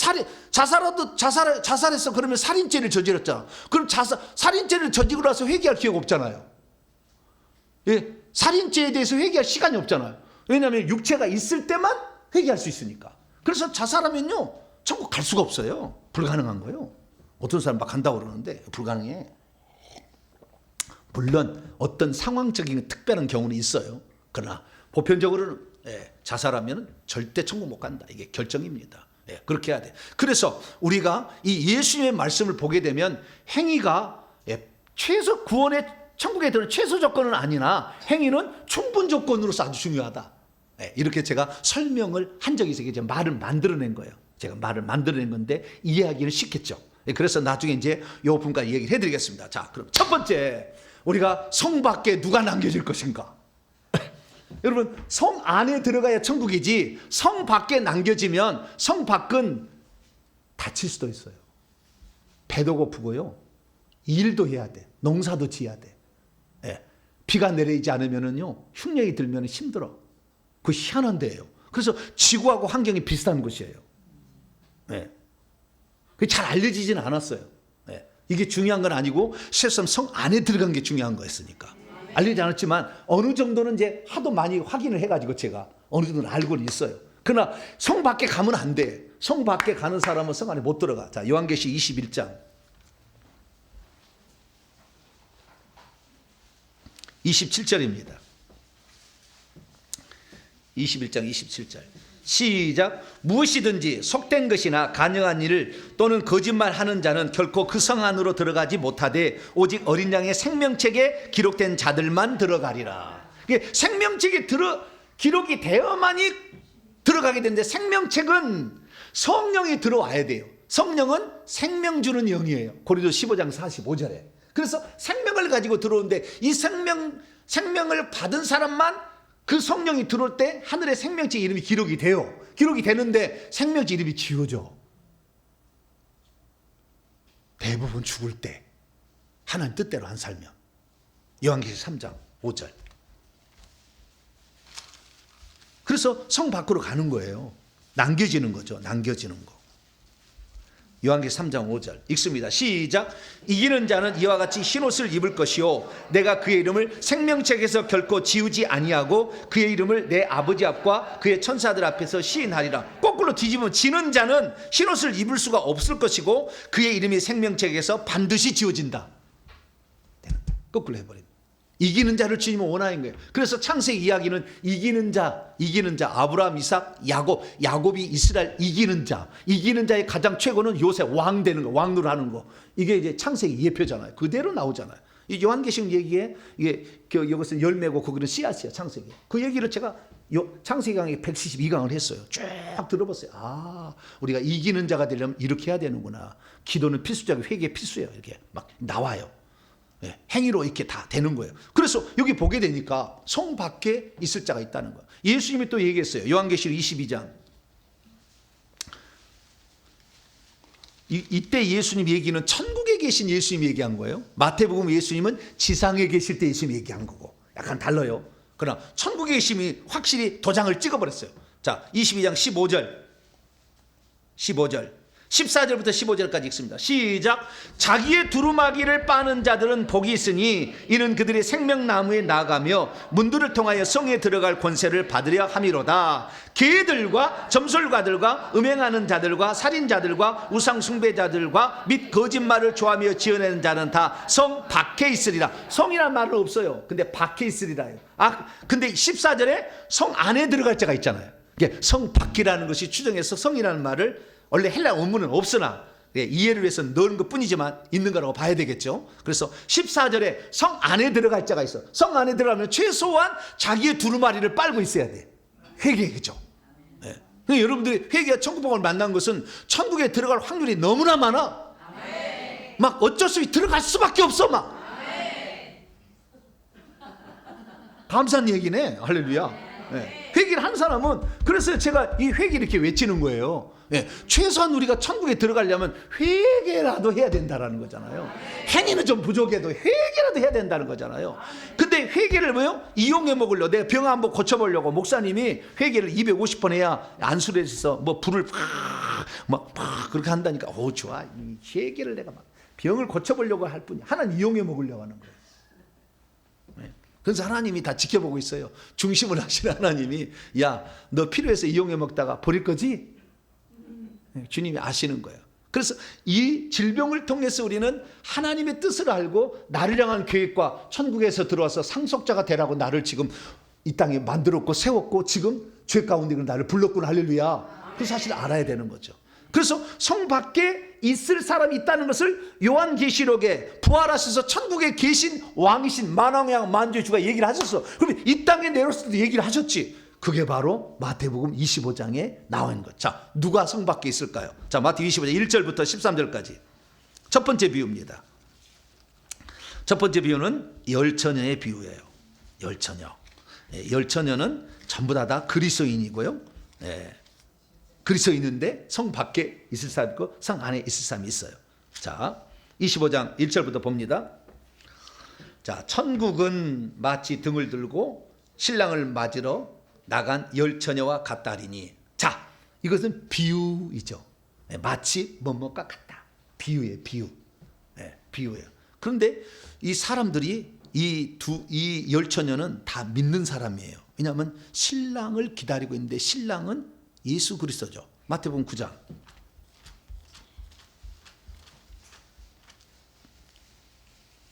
자살했어. 그러면 살인죄를 저질렀잖아. 그럼 살인죄를 저지르고 나서 회개할 기회가 없잖아요. 살인죄에 대해서 회개할 시간이 없잖아요. 왜냐하면 육체가 있을 때만 회개할 수 있으니까. 그래서 자살하면요, 천국 갈 수가 없어요. 불가능한 거예요. 어떤 사람 막 간다고 그러는데 불가능해. 물론 어떤 상황적인 특별한 경우는 있어요. 그러나 보편적으로는 자살하면 절대 천국 못 간다. 이게 결정입니다. 그렇게 해야 돼. 그래서 우리가 이 예수님의 말씀을 보게 되면 행위가 최소 구원의 천국에 들어는 최소 조건은 아니나 행위는 충분 조건으로서 아주 중요하다. 이렇게 제가 설명을 한 적이 있어요. 이제 말을 만들어낸 거예요. 제가 말을 만들어낸 건데 이해하기는 쉽겠죠. 그래서 나중에 이제 요 부분까지 얘기를 해드리겠습니다. 자, 그럼 첫 번째, 우리가 성 밖에 누가 남겨질 것인가? 여러분, 성 안에 들어가야 천국이지 성 밖에 남겨지면 성 밖은 다칠 수도 있어요. 배도 고프고요, 일도 해야 돼. 농사도 지어야 돼. 비가 내리지 않으면은요, 흉년이 들면 힘들어. 그 희한한 데예요. 그래서 지구하고 환경이 비슷한 곳이에요. 그게 잘 알려지지는 않았어요. 이게 중요한 건 아니고 실상 성 안에 들어간 게 중요한 거였으니까. 알려지지 않았지만 어느 정도는 이제 하도 많이 확인을 해가지고 제가 어느 정도는 알고는 있어요. 그러나 성 밖에 가면 안 돼. 성 밖에 가는 사람은 성 안에 못 들어가. 자, 요한계시 21장 27절입니다. 21장 27절. 시작. 무엇이든지 속된 것이나 간영한 일 또는 거짓말하는 자는 결코 그 성 안으로 들어가지 못하되 오직 어린 양의 생명책에 기록된 자들만 들어가리라. 이게 생명책에 기록이 되어만이 들어가게 되는데, 생명책은 성령이 들어와야 돼요. 성령은 생명 주는 영이에요. 고린도 15장 45절에. 그래서 생명을 가지고 들어오는데, 이 생명을 받은 사람만 그 성령이 들어올 때 하늘의 생명책 이름이 기록이 돼요. 기록이 되는데 생명책 이름이 지워져. 대부분 죽을 때 하나님 뜻대로 안 살면. 요한계시록 3장 5절. 그래서 성 밖으로 가는 거예요. 남겨지는 거죠. 남겨지는 거. 요한계시록 3장 5절 읽습니다. 시작. 이기는 자는 이와 같이 흰옷을 입을 것이요 내가 그의 이름을 생명책에서 결코 지우지 아니하고 그의 이름을 내 아버지 앞과 그의 천사들 앞에서 시인하리라. 거꾸로 뒤집으면 지는 자는 흰옷을 입을 수가 없을 것이고 그의 이름이 생명책에서 반드시 지워진다. 거꾸로 해버립니다. 이기는 자를 주님은 원하는 거예요. 그래서 창세기 이야기는 이기는 자 아브라함, 이삭, 야곱이 이스라엘 이기는 자의 가장 최고는 요셉 왕 되는 거, 왕노를 하는 거. 이게 이제 창세기 예표잖아요. 그대로 나오잖아요. 이 요한계시록 얘기에 이게 이것은 열매고 거기는 씨앗이야. 창세기. 그 얘기를 제가 창세기 강의 172강을 했어요. 쭉 들어봤어요. 아, 우리가 이기는 자가 되려면 이렇게 해야 되는구나. 기도는 필수적이고 회개 필수예요. 이렇게 막 나와요. 네, 행위로 이렇게 다 되는 거예요. 그래서 여기 보게 되니까 성 밖에 있을 자가 있다는 거예요. 예수님이 또 얘기했어요. 요한계시록 22장. 이때 예수님 얘기는 천국에 계신 예수님 얘기한 거예요. 마태복음 예수님은 지상에 계실 때 예수님 얘기한 거고 약간 달라요. 그러나 천국에 계심이 확실히 도장을 찍어버렸어요. 자, 22장 15절 14절부터 15절까지 읽습니다. 시작. 자기의 두루마기를 빠는 자들은 복이 있으니 이는 그들의 생명나무에 나가며 문들을 통하여 성에 들어갈 권세를 받으려 함이로다. 개들과 점술가들과 음행하는 자들과 살인자들과 우상숭배자들과 및 거짓말을 좋아하며 지어내는 자는 다 성 밖에 있으리라. 성이라는 말은 없어요. 근데 밖에 있으리라요. 근데 14절에 성 안에 들어갈 자가 있잖아요. 성 밖이라는 것이 추정해서 성이라는 말을 원래 헬라 원문은 없으나 이해를 위해서 넣은 것 뿐이지만 있는 거라고 봐야 되겠죠. 그래서 14절에 성 안에 들어갈 자가 있어. 성 안에 들어가면 최소한 자기의 두루마리를 빨고 있어야 돼. 회개겠죠. 네. 그러니까 여러분들이 회개가 천국복을 만난 것은 천국에 들어갈 확률이 너무나 많아. 막 어쩔 수 없이 들어갈 수밖에 없어. 막 감사한 얘기네. 할렐루야. 네. 회개를 한 사람은, 그래서 제가 이 회개 이렇게 외치는 거예요. 네. 최소한 우리가 천국에 들어가려면 회개라도 해야 된다라는 거잖아요. 행위는 좀 부족해도 회개라도 해야 된다는 거잖아요. 근데 회개를 뭐요? 이용해 먹으려고, 내가 병 한번 고쳐보려고 목사님이 회개를 250번 해야 안수에서 뭐 불을 막 그렇게 한다니까, 좋아. 이 회개를 내가 막 병을 고쳐보려고 할 뿐이, 하나님 이용해 먹으려고 하는 거예요. 그래서 하나님이 다 지켜보고 있어요. 중심을 하시는 하나님이, 야, 너 필요해서 이용해 먹다가 버릴 거지? 주님이 아시는 거예요. 그래서 이 질병을 통해서 우리는 하나님의 뜻을 알고 나를 향한 계획과 천국에서 들어와서 상속자가 되라고 나를 지금 이 땅에 만들었고 세웠고 지금 죄 가운데 나를 불렀구나. 할렐루야. 그 사실을 알아야 되는 거죠. 그래서 성 밖에 있을 사람이 있다는 것을 요한계시록에 부활하셔서 천국에 계신 왕이신 만왕의 만주의 주가 얘기를 하셨어. 그러면 이 땅에 내려왔을 때도 얘기를 하셨지. 그게 바로 마태복음 25장에 나와 있는 것. 자, 누가 성 밖에 있을까요? 자, 마태 25장 1절부터 13절까지. 첫 번째 비유입니다. 첫 번째 비유는 열처녀의 비유예요. 열처녀. 열처녀는 전부 다 그리스도인이고요. 그리스도인인데 성 밖에 있을 사람이 있고 성 안에 있을 사람이 있어요. 자, 25장 1절부터 봅니다. 자, 천국은 마치 등을 들고 신랑을 맞으러 나간 열처녀와 같다리니. 자, 이것은 비유이죠. 마치 뭐뭐가 같다. 비유예요, 비유. 비유예요. 그런데 이 사람들이 이 열처녀는 다 믿는 사람이에요. 왜냐하면 신랑을 기다리고 있는데 신랑은 예수 그리스도죠. 마태복음 9장.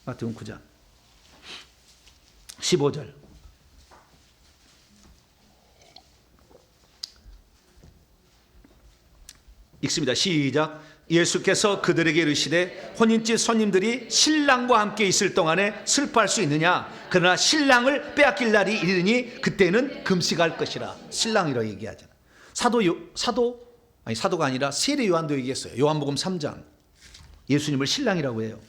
마태복음 9장 15절. 읽습니다. 시작. 예수께서 그들에게 이르시되 혼인집 손님들이 신랑과 함께 있을 동안에 슬퍼할 수 있느냐? 그러나 신랑을 빼앗길 날이 이르니 그때는 금식할 것이라. 신랑이라고 얘기하잖아. 사도가 아니라 세례 요한도 얘기했어요. 요한복음 3장. 예수님을 신랑이라고 해요.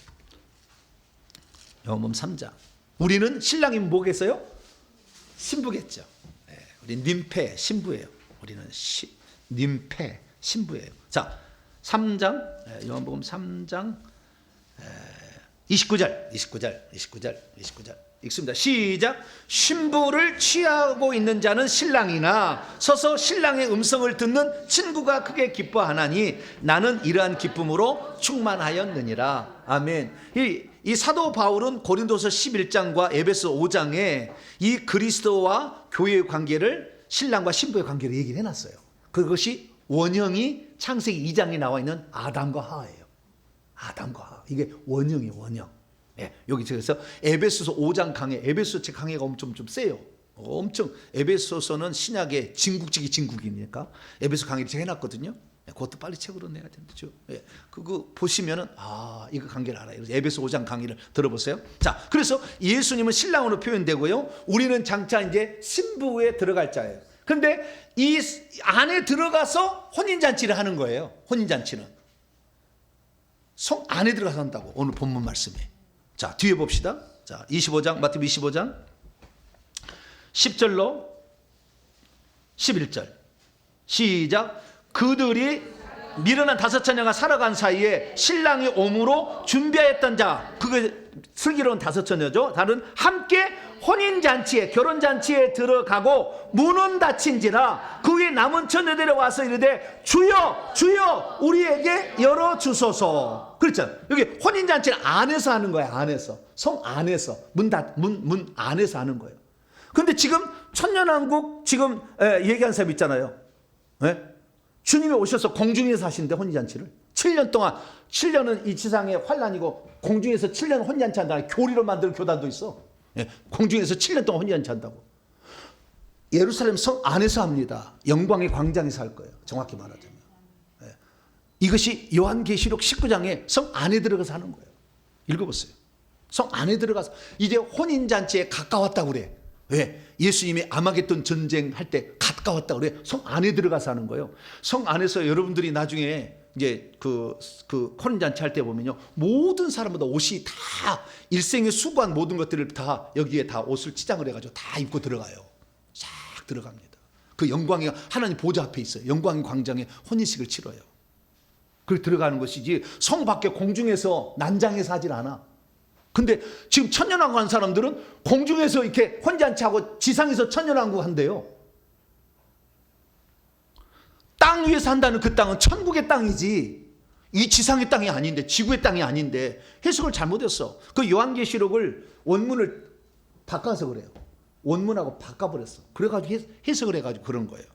요한복음 3장. 우리는 신랑이면 뭐겠어요? 신부겠죠. 우리 님패 신부예요. 우리는 님패 신부예요. 자, 3장 요한복음 3장 29절 읽습니다. 시작. 신부를 취하고 있는 자는 신랑이나 서서 신랑의 음성을 듣는 친구가 크게 기뻐하나니 나는 이러한 기쁨으로 충만하였느니라. 아멘. 이 사도 바울은 고린도서 11장과 에베소 5장에 이 그리스도와 교회의 관계를 신랑과 신부의 관계로 얘기를 해놨어요. 그것이 원형이 창세기 2장에 나와 있는 아담과 하와예요. 아담과 하와. 이게 원형이에요. 원형. 예, 여기 그래서 에베소서 5장 강해. 에베소 책 강해가 엄청 좀 세요. 엄청. 에베소서는 신약의 진국이니까 에베소 강의를 제가 해놨거든요. 그것도 빨리 책으로 내야 된다죠. 예, 그거 보시면은 이거 관계를 알아요. 에베소 5장 강의를 들어보세요. 자, 그래서 예수님은 신랑으로 표현되고요. 우리는 장차 이제 신부에 들어갈 자예요. 근데 이 안에 들어가서 혼인잔치를 하는 거예요. 혼인잔치는 성 안에 들어가서 한다고 오늘 본문 말씀에. 자, 뒤에 봅시다. 자, 25장 마태복음 25장 10절로 11절 시작. 그들이 미련한 5처녀가 살아간 사이에 신랑이 오므로 준비하였던 자, 그게 슬기로운 5처녀죠. 다른 함께 혼인잔치에 결혼잔치에 들어가고 문은 닫힌지라 그 위에 남은 처녀들이 와서 이르되 주여 주여 우리에게 열어주소서. 그렇죠. 여기 혼인잔치를 안에서 하는 거예요. 안에서. 성 안에서. 문 안에서 하는 거예요. 근데 지금 천년왕국 지금 얘기한 사람 있잖아요. 네? 주님이 오셔서 공중에서 하시는데 혼인잔치를 7년 동안 7년은 이 지상의 환란이고 공중에서 7년 혼인잔치 한다는 교리로 만드는 교단도 있어. 예, 공중에서 7년 동안 혼인잔치 한다고. 예루살렘 성 안에서 합니다. 영광의 광장에서 할 거예요. 정확히 말하자면. 예, 이것이 요한계시록 19장에 성 안에 들어가서 하는 거예요. 읽어보세요. 성 안에 들어가서 이제 혼인잔치에 가까웠다고 그래. 왜? 예수님이 아마겟돈 전쟁할 때 가까웠다고 그래. 성 안에 들어가서 하는 거예요. 성 안에서 여러분들이 나중에 이제 그 혼인잔치 할 때 보면요, 모든 사람마다 옷이 다 일생에 수고한 모든 것들을 다 여기에 다 옷을 치장을 해가지고 다 입고 들어가요. 싹 들어갑니다. 그 영광이 하나님 보좌 앞에 있어요. 영광의 광장에 혼인식을 치러요. 그렇게 들어가는 것이지 성 밖에 공중에서 난장에서 하질 않아. 근데 지금 천년왕국 한 사람들은 공중에서 이렇게 혼인잔치하고 지상에서 천년왕국 한대요. 땅 위에서 한다는 그 땅은 천국의 땅이지 이 지상의 땅이 아닌데, 지구의 땅이 아닌데 해석을 잘못했어. 그 요한계시록을 원문을 바꿔서 그래요. 원문하고 바꿔버렸어. 그래가지고 해석을 해가지고 그런 거예요.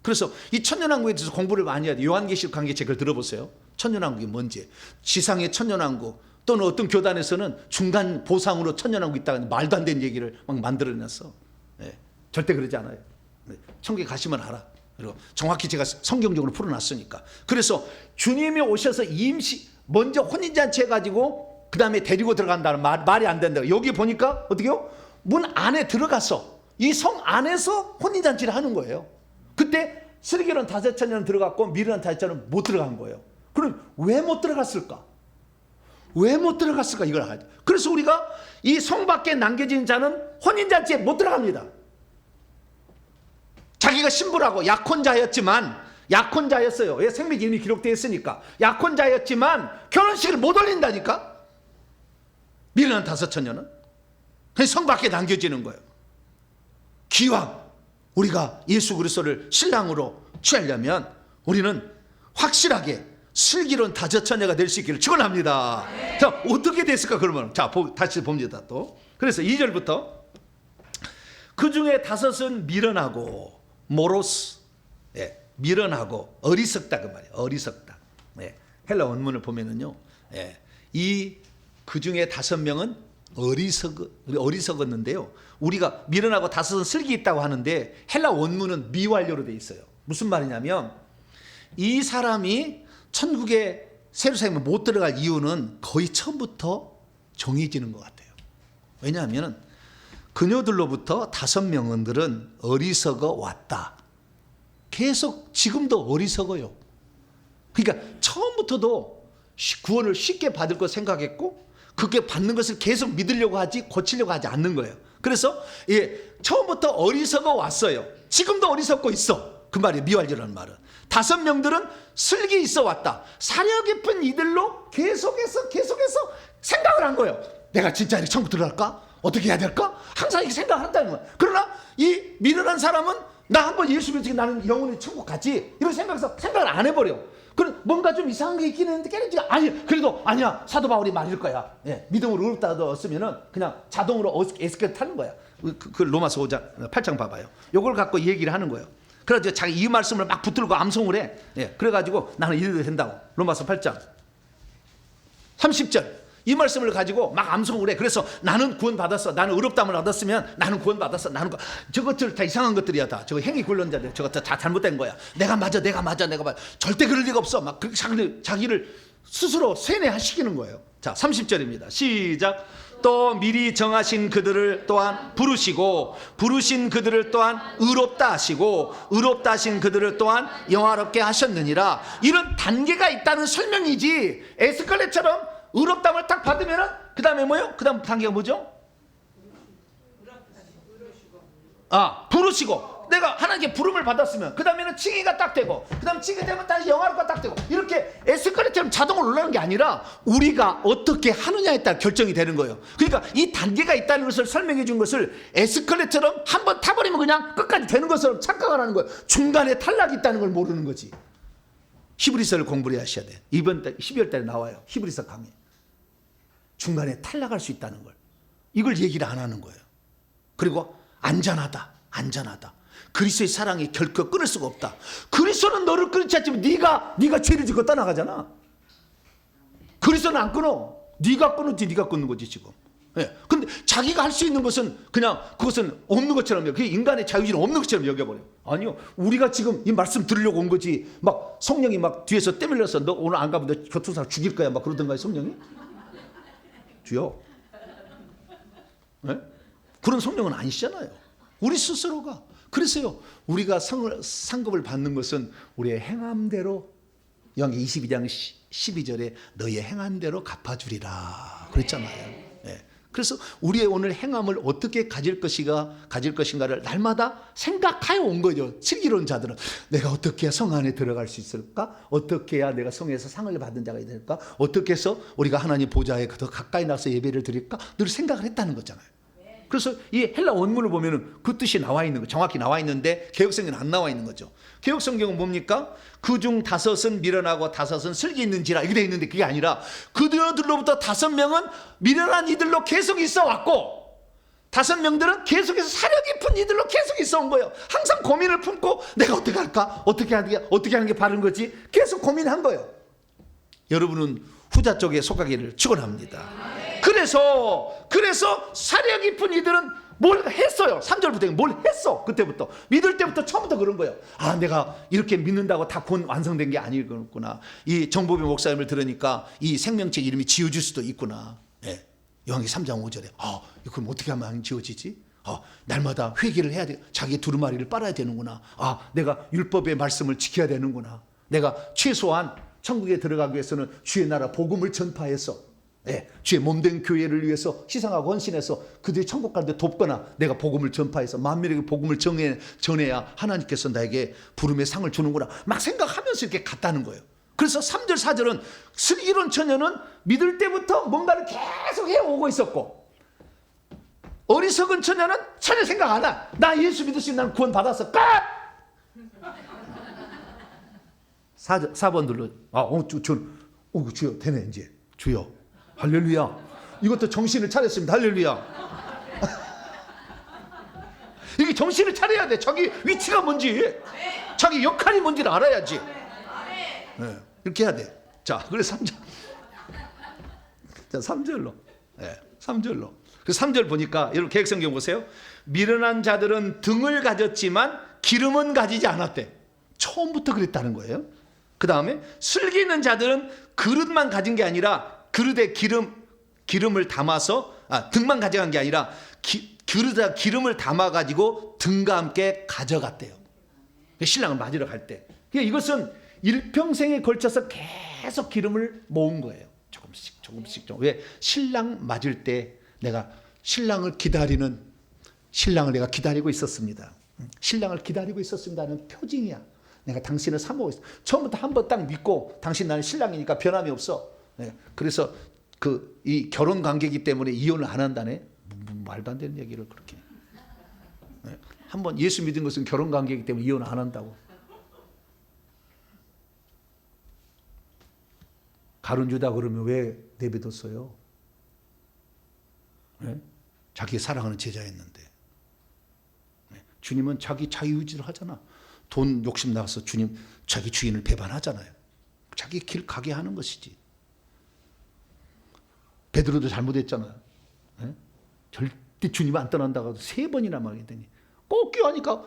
그래서 이 천년왕국에 대해서 공부를 많이 해야 돼. 요한계시록 강의책을 들어보세요. 천년왕국이 뭔지, 지상의 천년왕국, 또는 어떤 교단에서는 중간 보상으로 천년왕국 있다가 말도 안 되는 얘기를 막 만들어냈어. 네, 절대 그러지 않아요. 네, 천국에 가시면 알아. 그리고 정확히 제가 성경적으로 풀어놨으니까. 그래서 주님이 오셔서 먼저 혼인잔치 해가지고 그 다음에 데리고 들어간다는 말이 안 된다. 여기 보니까 어떻게요? 문 안에 들어갔어. 이 성 안에서 혼인잔치를 하는 거예요. 그때 슬기로운 5처녀는 들어갔고 미련한 5처녀는 못 들어간 거예요. 그럼 왜 못 들어갔을까? 왜 못 들어갔을까? 이걸 알아야 돼. 그래서 우리가 이 성 밖에 남겨진 자는 혼인잔치에 못 들어갑니다. 자기가 신부라고 약혼자였어요. 생명 이름이 기록되어 있으니까. 약혼자였지만 결혼식을 못 올린다니까. 미련한 5처녀는 성 밖에 남겨지는 거예요. 기왕 우리가 예수 그리스도를 신랑으로 취하려면 우리는 확실하게 슬기로운 5처녀가 될 수 있기를 축원합니다. 네. 자, 어떻게 됐을까 그러면? 자, 다시 봅니다. 또 그래서 2절부터 그 중에 5은 미련하고 모로스, 예, 미련하고 어리석다 그 말이에요. 어리석다. 예, 헬라 원문을 보면은요, 예, 그 중에 5명은 어리석었는데요. 우리가 미련하고 5은 슬기 있다고 하는데 헬라 원문은 미완료로 돼 있어요. 무슨 말이냐면 이 사람이 천국에 새로 살면 못 들어갈 이유는 거의 처음부터 정해지는 것 같아요. 왜냐하면 그녀들로부터 5명들은 어리석어 왔다. 계속 지금도 어리석어요. 그러니까 처음부터도 구원을 쉽게 받을 것 생각했고 그렇게 받는 것을 계속 믿으려고 하지 고치려고 하지 않는 거예요. 그래서 처음부터 어리석어 왔어요. 지금도 어리석고 있어. 그 말이 미활이라는 말은 5명들은 슬기 있어 왔다. 사려 깊은 이들로 계속해서 생각을 한 거예요. 내가 진짜 이렇게 천국 들어갈까? 어떻게 해야 될까? 항상 이렇게 생각을 한다는 거예요. 그러나 이 미련한 사람은 나 한번 예수 믿으니 나는 영원히 천국 가지 이런 생각해서 생각을 안 해버려. 그럼 뭔가 좀 이상한 게 있긴 했는데 깨는지가 아니 그래도 아니야 사도 바울이 말일 거야. 믿음으로 의롭다고 썼으면은 그냥 자동으로 에스겔 타는 거야. 그 로마서 5장 8장 봐봐요. 요걸 갖고 얘기를 하는 거예요. 그래서 자기 이 말씀을 막 붙들고 암송을 해. 그래가지고 나는 이래도 된다고. 로마서 8장 30절 이 말씀을 가지고 막 암송을 해. 그래서 나는 구원 받았어. 나는 의롭다함을 얻었으면 나는 구원 받았어. 저것들 다 이상한 것들이야. 다 저거 행위 굴론자들 저것들 다 잘못된 거야. 내가 맞아. 절대 그럴 리가 없어. 막 그렇게 자기를 스스로 세뇌시키는 거예요. 자 30절입니다. 시작. 또 미리 정하신 그들을 또한 부르시고 부르신 그들을 또한 의롭다 하시고 의롭다 하신 그들을 또한 영화롭게 하셨느니라. 이런 단계가 있다는 설명이지. 에스컬레처럼 의롭다함을 딱 받으면은 그 다음에 뭐요? 그 다음 단계가 뭐죠? 부르시고 내가 하나님께 부름을 받았으면 그 다음에는 칭의가 딱 되고 그 다음 칭의 되면 다시 영화로가 딱 되고 이렇게 에스컬레이터처럼 자동으로 올라가는 게 아니라 우리가 어떻게 하느냐에 따라 결정이 되는 거예요. 그러니까 이 단계가 있다는 것을 설명해 준 것을 에스컬레이터처럼 한번 타버리면 그냥 끝까지 되는 것처럼 착각을 하는 거예요. 중간에 탈락이 있다는 걸 모르는 거지. 히브리서를 공부를 하셔야 돼요. 이번 달 12월 달에 나와요. 히브리서 강의. 중간에 탈락할 수 있다는 걸. 이걸 얘기를 안 하는 거예요. 그리고 안전하다. 그리스도의 사랑이 결코 끊을 수가 없다. 그리스도는 너를 끊지 않지만 네가 죄를 짓고 떠나가잖아. 그리스도는 안 끊어. 네가 끊었지. 네가 끊는 거지 지금. 근데 자기가 할 수 있는 것은 그냥 그것은 없는 것처럼 그게 인간의 자유지는 없는 것처럼 여겨버려. 아니요. 우리가 지금 이 말씀 들으려고 온 거지. 막 성령이 막 뒤에서 떼밀려서 너 오늘 안 가면 너 교통사고 죽일 거야. 막 그러던가요 성령이? 주여. 그런 성령은 아니시잖아요. 우리 스스로가. 그래서요. 우리가 상급을 받는 것은 우리의 행함대로 요한계 22장 12절에 너희의 행함대로 갚아주리라 그랬잖아요. 그래서 우리의 오늘 행함을 어떻게 가질 것인가를 날마다 생각하여 온 거죠. 슬기로운 자들은 내가 어떻게 해야 성 안에 들어갈 수 있을까? 어떻게 해야 내가 성에서 상을 받은 자가 될까? 어떻게 해서 우리가 하나님 보좌에 더 가까이 나서 예배를 드릴까? 늘 생각을 했다는 거잖아요. 그래서 이 헬라 원문을 보면은 그 뜻이 나와 있는 거, 정확히 나와 있는데 개역성경은 안 나와 있는 거죠. 개역성경은 뭡니까? 그중 5은 미련하고 5은 슬기 있는지라 이렇게 돼 있는데 그게 아니라 그들로부터 5명은 미련한 이들로 계속 있어 왔고 5명들은 계속해서 사려 깊은 이들로 계속 있어 온 거예요. 항상 고민을 품고 내가 어떻게 할까? 어떻게 하는 게 바른 거지? 계속 고민한 거예요. 여러분은 후자 쪽에 속하기를 축원합니다. 그래서 사려 깊은 이들은 뭘 했어요. 3절부터 뭘 했어. 그때부터 믿을 때부터 처음부터 그런 거예요. 내가 이렇게 믿는다고 다 구원 완성된 게 아니구나. 이 정보배 목사님을 들으니까 이 생명체 이름이 지어질 수도 있구나. 요한계 3장 5절에 그럼 어떻게 하면 지어지지? 날마다 회개를 해야 돼. 자기 두루마리를 빨아야 되는구나. 내가 율법의 말씀을 지켜야 되는구나. 내가 최소한 천국에 들어가기 위해서는 주의 나라 복음을 전파해서 주의 몸된 교회를 위해서 희생하고 헌신해서 그들이 천국 가는데 돕거나 내가 복음을 전파해서 만민에게 복음을 전해야 하나님께서 나에게 부름의 상을 주는구나 막 생각하면서 이렇게 갔다는 거예요. 그래서 3절 4절은 슬기로운 처녀는 믿을 때부터 뭔가를 계속 해오고 있었고 어리석은 처녀는 전혀 생각 안 해. 나 예수 믿으시면 나는 구원 받았어. 끝! 4번 눌러. 주여 되네 이제. 주여 할렐루야. 이것도 정신을 차렸습니다. 할렐루야. 이게 정신을 차려야 돼. 자기 위치가 뭔지 자기 역할이 뭔지를 알아야지. 이렇게 해야 돼. 자 그래서 3절. 자 3절로. 3절로. 그 3절 보니까 여러분 개역성경 보세요. 미련한 자들은 등을 가졌지만 기름은 가지지 않았대. 처음부터 그랬다는 거예요. 그 다음에 슬기는 자들은 그릇만 가진 게 아니라 그릇에 기름을 담아서 등만 가져간 게 아니라 그릇에 기름을 담아가지고 등과 함께 가져갔대요. 신랑을 맞으러 갈 때. 이것은 일평생에 걸쳐서 계속 기름을 모은 거예요. 조금씩. 왜? 신랑 맞을 때 내가 신랑을 내가 기다리고 있었습니다. 신랑을 기다리고 있었습니다는 표징이야. 내가 당신을 사모하고 있어. 처음부터 한 번 딱 믿고 당신 나는 신랑이니까 변함이 없어. 그래서 이 결혼 관계이기 때문에 이혼을 안 한다네. 말도 안 되는 얘기를 그렇게. 한번 예수 믿은 것은 결혼 관계이기 때문에 이혼 안 한다고. 가룟 유다 그러면 왜 내버렸어요? 자기 사랑하는 제자였는데. 주님은 자기 자유의지를 하잖아. 돈 욕심 나서 주님 자기 주인을 배반하잖아요. 자기 길 가게 하는 것이지. 베드로도 잘못했잖아요. 절대 주님 안 떠난다고 3번이나 말했더니 꼭 끼워하니까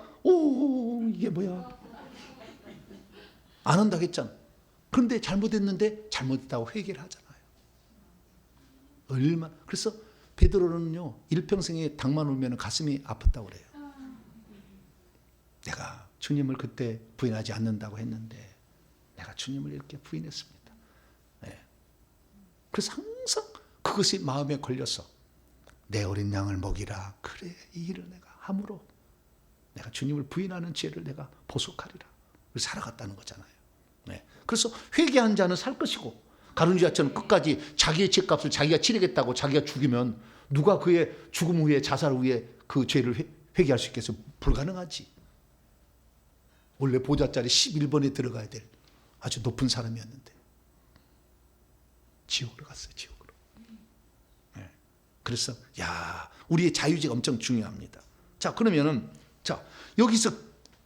이게 뭐야. 안 한다고 했잖아. 그런데 잘못했는데 잘못했다고 회개를 하잖아요. 그래서 베드로는요 일평생에 닭만 울면 가슴이 아팠다고 그래요. 내가 주님을 그때 부인하지 않는다고 했는데 내가 주님을 이렇게 부인했습니다. 그래서 항상 그것이 마음에 걸려서 내 어린 양을 먹이라. 그래 이 일을 내가 함으로 내가 주님을 부인하는 죄를 내가 보속하리라. 그래서 살아갔다는 거잖아요. 그래서 회개한 자는 살 것이고 가룟 유다처럼 끝까지 자기의 죄값을 자기가 치르겠다고 자기가 죽이면 누가 그의 죽음 후에 자살 후에 그 죄를 회개할 수 있겠어요? 불가능하지. 원래 보좌자리 11번에 들어가야 될 아주 높은 사람이었는데 지옥으로 갔어요. 지옥으로. 그래서 우리의 자유지가 엄청 중요합니다. 자 그러면은 여기서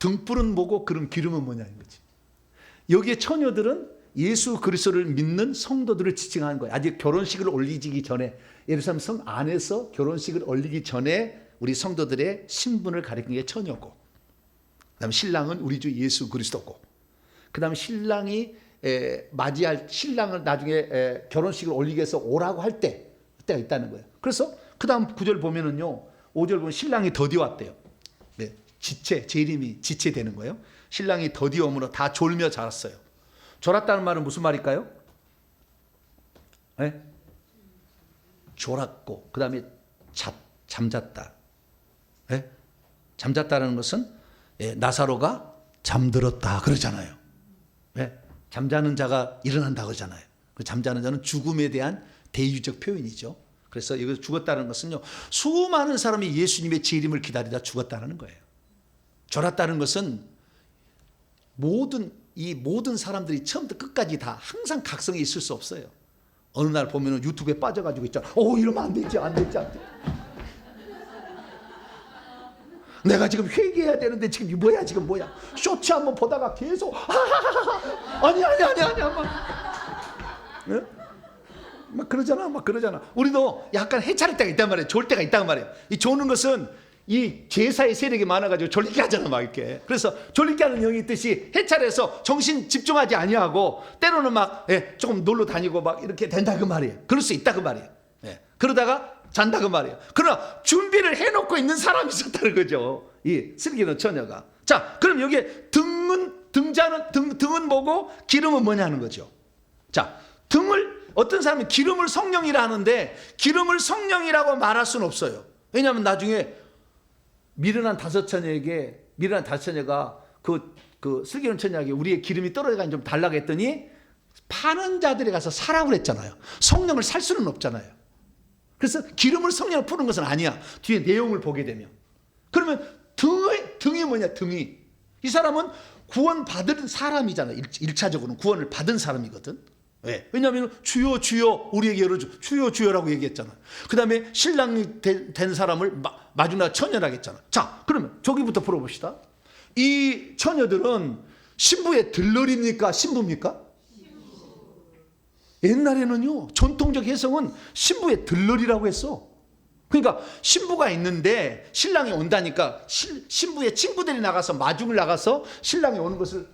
등불은 뭐고 그럼 기름은 뭐냐는 거지. 여기에 처녀들은 예수 그리스도를 믿는 성도들을 지칭하는 거예요. 아직 결혼식을 올리기 전에 예루살렘 성 안에서 결혼식을 올리기 전에 우리 성도들의 신분을 가리키는 게 처녀고, 그다음에 신랑은 우리 주 예수 그리스도고, 그다음에 신랑이 맞이할 신랑을 나중에 결혼식을 올리기 위해서 오라고 할 때가 있다는 거예요. 그래서 그다음 9절 보면은요, 5절 보면 신랑이 더디 왔대요. 지체, 제 이름이 지체되는 거예요. 신랑이 더디 오므로 다 졸며 자랐어요. 졸았다는 말은 무슨 말일까요? 졸았고 그 다음에 잠잤다. 잠잤다는 것은 나사로가 잠들었다 그러잖아요. 잠자는 자가 일어난다 그러잖아요. 잠자는 자는 죽음에 대한 대유적 표현이죠. 그래서 이거 죽었다는 것은요, 수많은 사람이 예수님의 재림을 기다리다 죽었다는 거예요. 졸았다는 것은 모든 사람들이 처음부터 끝까지 다 항상 각성에 있을 수 없어요. 어느 날 보면 유튜브에 빠져가지고 있잖아. 이러면 안 되지. 내가 지금 회개해야 되는데 지금 뭐야 쇼츠 한번 보다가 계속 아니 막 그러잖아. 우리도 약간 해차릴 때가 있단 말이에요. 졸 때가 있단 말이에요. 이 조는 것은 이 제사의 세력이 많아가지고 졸리게 하잖아, 막 이렇게. 그래서 졸리게 하는 영이 있듯이 해찰해서 정신 집중하지 아니하고 때로는 막 조금 놀러 다니고 막 이렇게 된다 그 말이에요. 그럴 수 있다 그 말이에요. 그러다가 잔다 그 말이에요. 그러나 준비를 해놓고 있는 사람이 있었다는 거죠. 이 슬기는 처녀가. 자, 그럼 여기에 등은 뭐고 기름은 뭐냐는 거죠. 자, 어떤 사람은 기름을 성령이라 하는데 기름을 성령이라고 말할 수는 없어요. 왜냐하면 나중에 미련한 다섯 처녀가 그 슬기로운 처녀에게 우리의 기름이 떨어져가 좀 달라고 했더니 파는 자들이 가서 사라고 그랬잖아요. 성령을 살 수는 없잖아요. 그래서 기름을 성령으로 푸는 것은 아니야. 뒤에 내용을 보게 되면. 그러면 등이 뭐냐, 등이. 이 사람은 구원받은 사람이잖아요. 1차적으로는 구원을 받은 사람이거든. 왜? 왜냐하면 주여 주여 우리에게 열어줘. 주여 주여라고 얘기했잖아요. 그 다음에 신랑이 된 사람을 마주나 처녀라고 했잖아요. 자, 그러면 저기부터 풀어봅시다. 이 처녀들은 신부의 들러리입니까? 신부입니까? 옛날에는요, 전통적 해석은 신부의 들러리라고 했어. 그러니까 신부가 있는데 신랑이 온다니까 신부의 친구들이 나가서 마중을 나가서 신랑이 오는 것을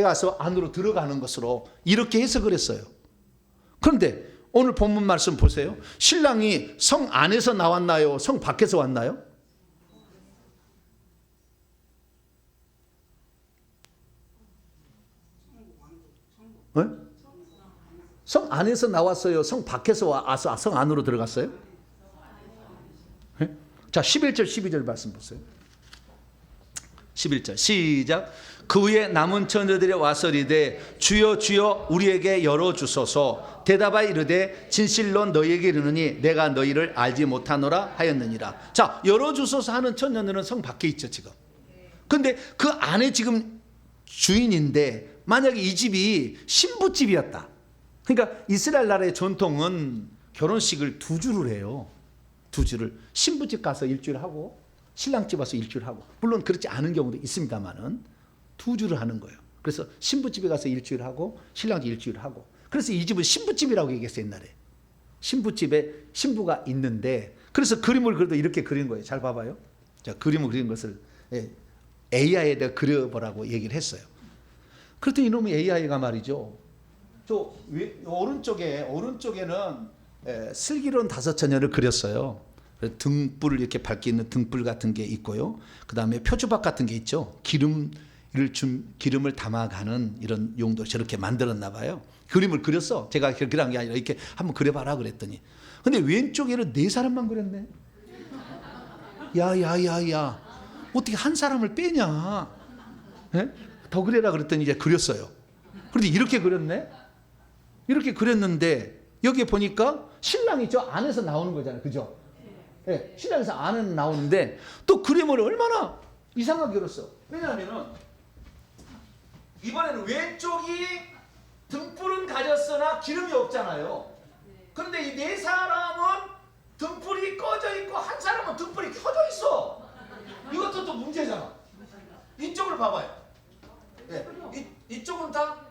가서 안으로 들어가는 것으로 이렇게 해석을 했어요. 그런데 오늘 본문 말씀 보세요. 신랑이 성 안에서 나왔나요? 성 밖에서 왔나요? 네? 성 안에서 나왔어요? 성 밖에서 와서 성 안으로 들어갔어요? 네? 자, 11절 12절 말씀 보세요. 11절 시작. 그 후에 남은 처녀들이 와서 이르되 주여 주여 우리에게 열어주소서. 대답하여 이르되 진실로 너희에게 이르노니 내가 너희를 알지 못하노라 하였느니라. 자, 열어주소서 하는 처녀들은 성 밖에 있죠 지금. 근데 그 안에 지금 주인인데 만약에 이 집이 신부집이었다. 그러니까 이스라엘 나라의 전통은 결혼식을 2주를 해요. 2주를. 신부집 가서 일주일 하고 신랑집 와서 일주일 하고, 물론 그렇지 않은 경우도 있습니다만은 2주를 하는 거예요. 그래서 신부집에 가서 일주일 하고 신랑집 일주일 하고. 그래서 이 집은 신부집이라고 얘기했어요 옛날에. 신부집에 신부가 있는데, 그래서 그림을 그래도 이렇게 그린 거예요. 잘 봐봐요. 자, 그림을 그린 것을 AI에다 그려보라고 얘기를 했어요. 그랬더니 이놈의 AI가 말이죠, 저 오른쪽에는 슬기로운 5처녀를 그렸어요. 등불을 이렇게 밝게 있는 등불 같은 게 있고요. 그 다음에 표주박 같은 게 있죠. 기름을 담아가는 이런 용도 저렇게 만들었나 봐요. 그림을 그렸어. 제가 그렇게 한 게 아니라 이렇게 한번 그려봐라 그랬더니, 근데 왼쪽에는 4사람만 그렸네. 야야야야, 어떻게 한 사람을 빼냐? 네? 더 그려라 그랬더니 이제 그렸어요. 그런데 이렇게 그렸네. 이렇게 그렸는데 여기에 보니까 신랑이 저 안에서 나오는 거잖아요, 그죠? 네, 신랑에서 안은 나오는데 또 그림을 얼마나 이상하게 그렸어. 왜냐하면은 이번에는 왼쪽이 등불은 가졌으나 기름이 없잖아요. 그런데 이 4사람은 등불이 꺼져 있고 한 사람은 등불이 켜져 있어. 이것도 또 문제잖아. 이쪽을 봐봐요. 네, 이쪽은 다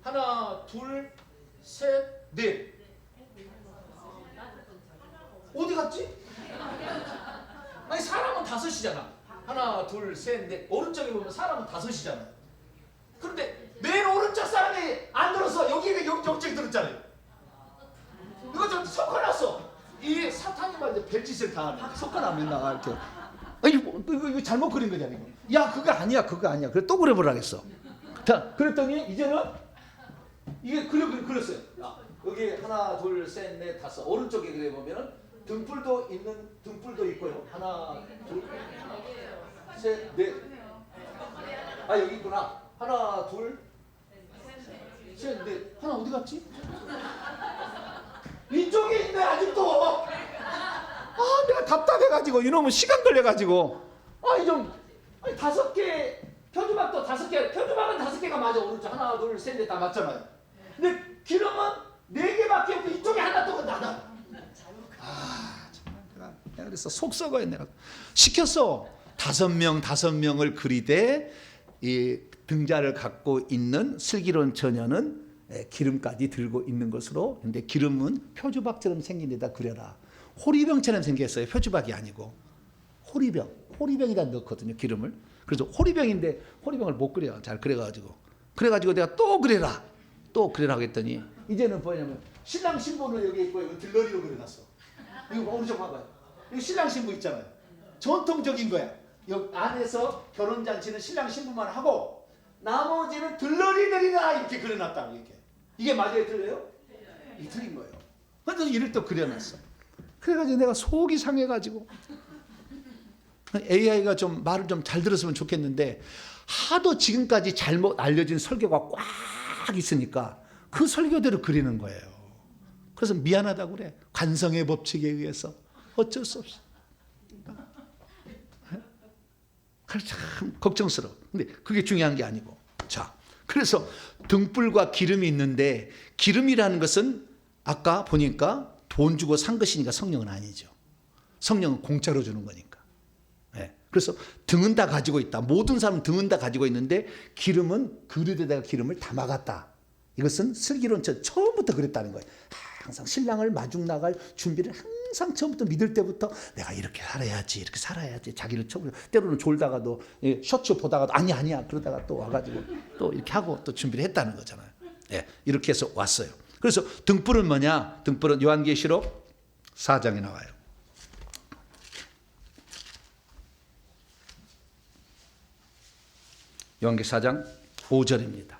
하나, 둘, 셋, 넷. 어디 갔지? 아니 사람은 5이잖아. 하나, 둘, 셋, 넷. 오른쪽에 보면 사람은 5이잖아. 그런데 맨 오른쪽 사람이 안 들었어. 여기가 영적이 들었잖아요. 이거 좀 섞어놨어. 이 사탄이 말이야 별짓을 다 하네. 섞어놔면 나가 이렇게. 아니 이거 잘못 그린 거잖아 이거. 야 그거 아니야 그거 아니야. 그래 또 그려보라겠어. 자 그랬더니 이제는 이게 그렸어요. 여기 하나, 둘, 셋, 넷, 5. 오른쪽에 그래 보면은 등불도 있고요. 하나, 둘, 셋, 넷. 아 여기 있구나. 하나, 둘, 셋, 넷. 하나 어디 갔지? 이쪽에 있네 아직도. 아 내가 답답해가지고 이놈은 시간 걸려가지고 좀 5개 표주박도 5개. 표주박은 5개가 맞아. 오른쪽 하나, 둘, 셋, 넷 다 맞잖아요. 근데 기름은 4개밖에 없고 이쪽에 하나 또 나다. 정말 내가 그래서 속 썩어요. 내가 시켰어. 5명을 그리되 이 등자를 갖고 있는 슬기로운 처녀는 기름까지 들고 있는 것으로. 근데 기름은 표주박처럼 생긴 데다 그려라. 호리병처럼 생겼어요. 표주박이 아니고 호리병에다 넣거든요 기름을. 그래서 호리병인데 호리병을 못 그려. 잘 그래가지고 내가 또 그려라 하겠더니 이제는 뭐냐면 신랑 신부는 여기 있고 이거 들러리로 그려놨어. 이거 오른쪽 봐봐요. 이거 신랑 신부 있잖아요. 전통적인 거야. 여기 안에서 결혼잔치는 신랑 신부만 하고 나머지는 들러리들이나 이렇게 그려놨다. 이게 맞아요? 틀려요? 이게 틀린 거예요. 그래서 이를 또 그려놨어. 그래가지고 내가 속이 상해가지고 AI가 좀 말을 좀 잘 들었으면 좋겠는데 하도 지금까지 잘못 알려진 설교가 꽉 있으니까 그 설교대로 그리는 거예요. 그래서 미안하다고 그래. 관성의 법칙에 의해서 어쩔 수 없이. 그래서 참 걱정스러워. 근데 그게 중요한 게 아니고. 자, 그래서 등불과 기름이 있는데 기름이라는 것은 아까 보니까 돈 주고 산 것이니까 성령은 아니죠. 성령은 공짜로 주는 거니까. 네. 그래서 등은 다 가지고 있다. 모든 사람은 등은 다 가지고 있는데 기름은 그릇에다가 기름을 담아갔다. 이것은 슬기로운 처음부터 그랬다는 거예요. 항상 신랑을 마중 나갈 준비를 항상 처음부터 믿을 때부터 내가 이렇게 살아야지, 이렇게 살아야지, 자기를 때로는 졸다가도 셔츠 보다가도 아니야 그러다가 또 와가지고 또 이렇게 하고 또 준비를 했다는 거잖아요. 예, 이렇게 해서 왔어요. 그래서 등불은 뭐냐? 등불은 요한계시록 4장에 나와요. 요한계시록 4장 5절입니다.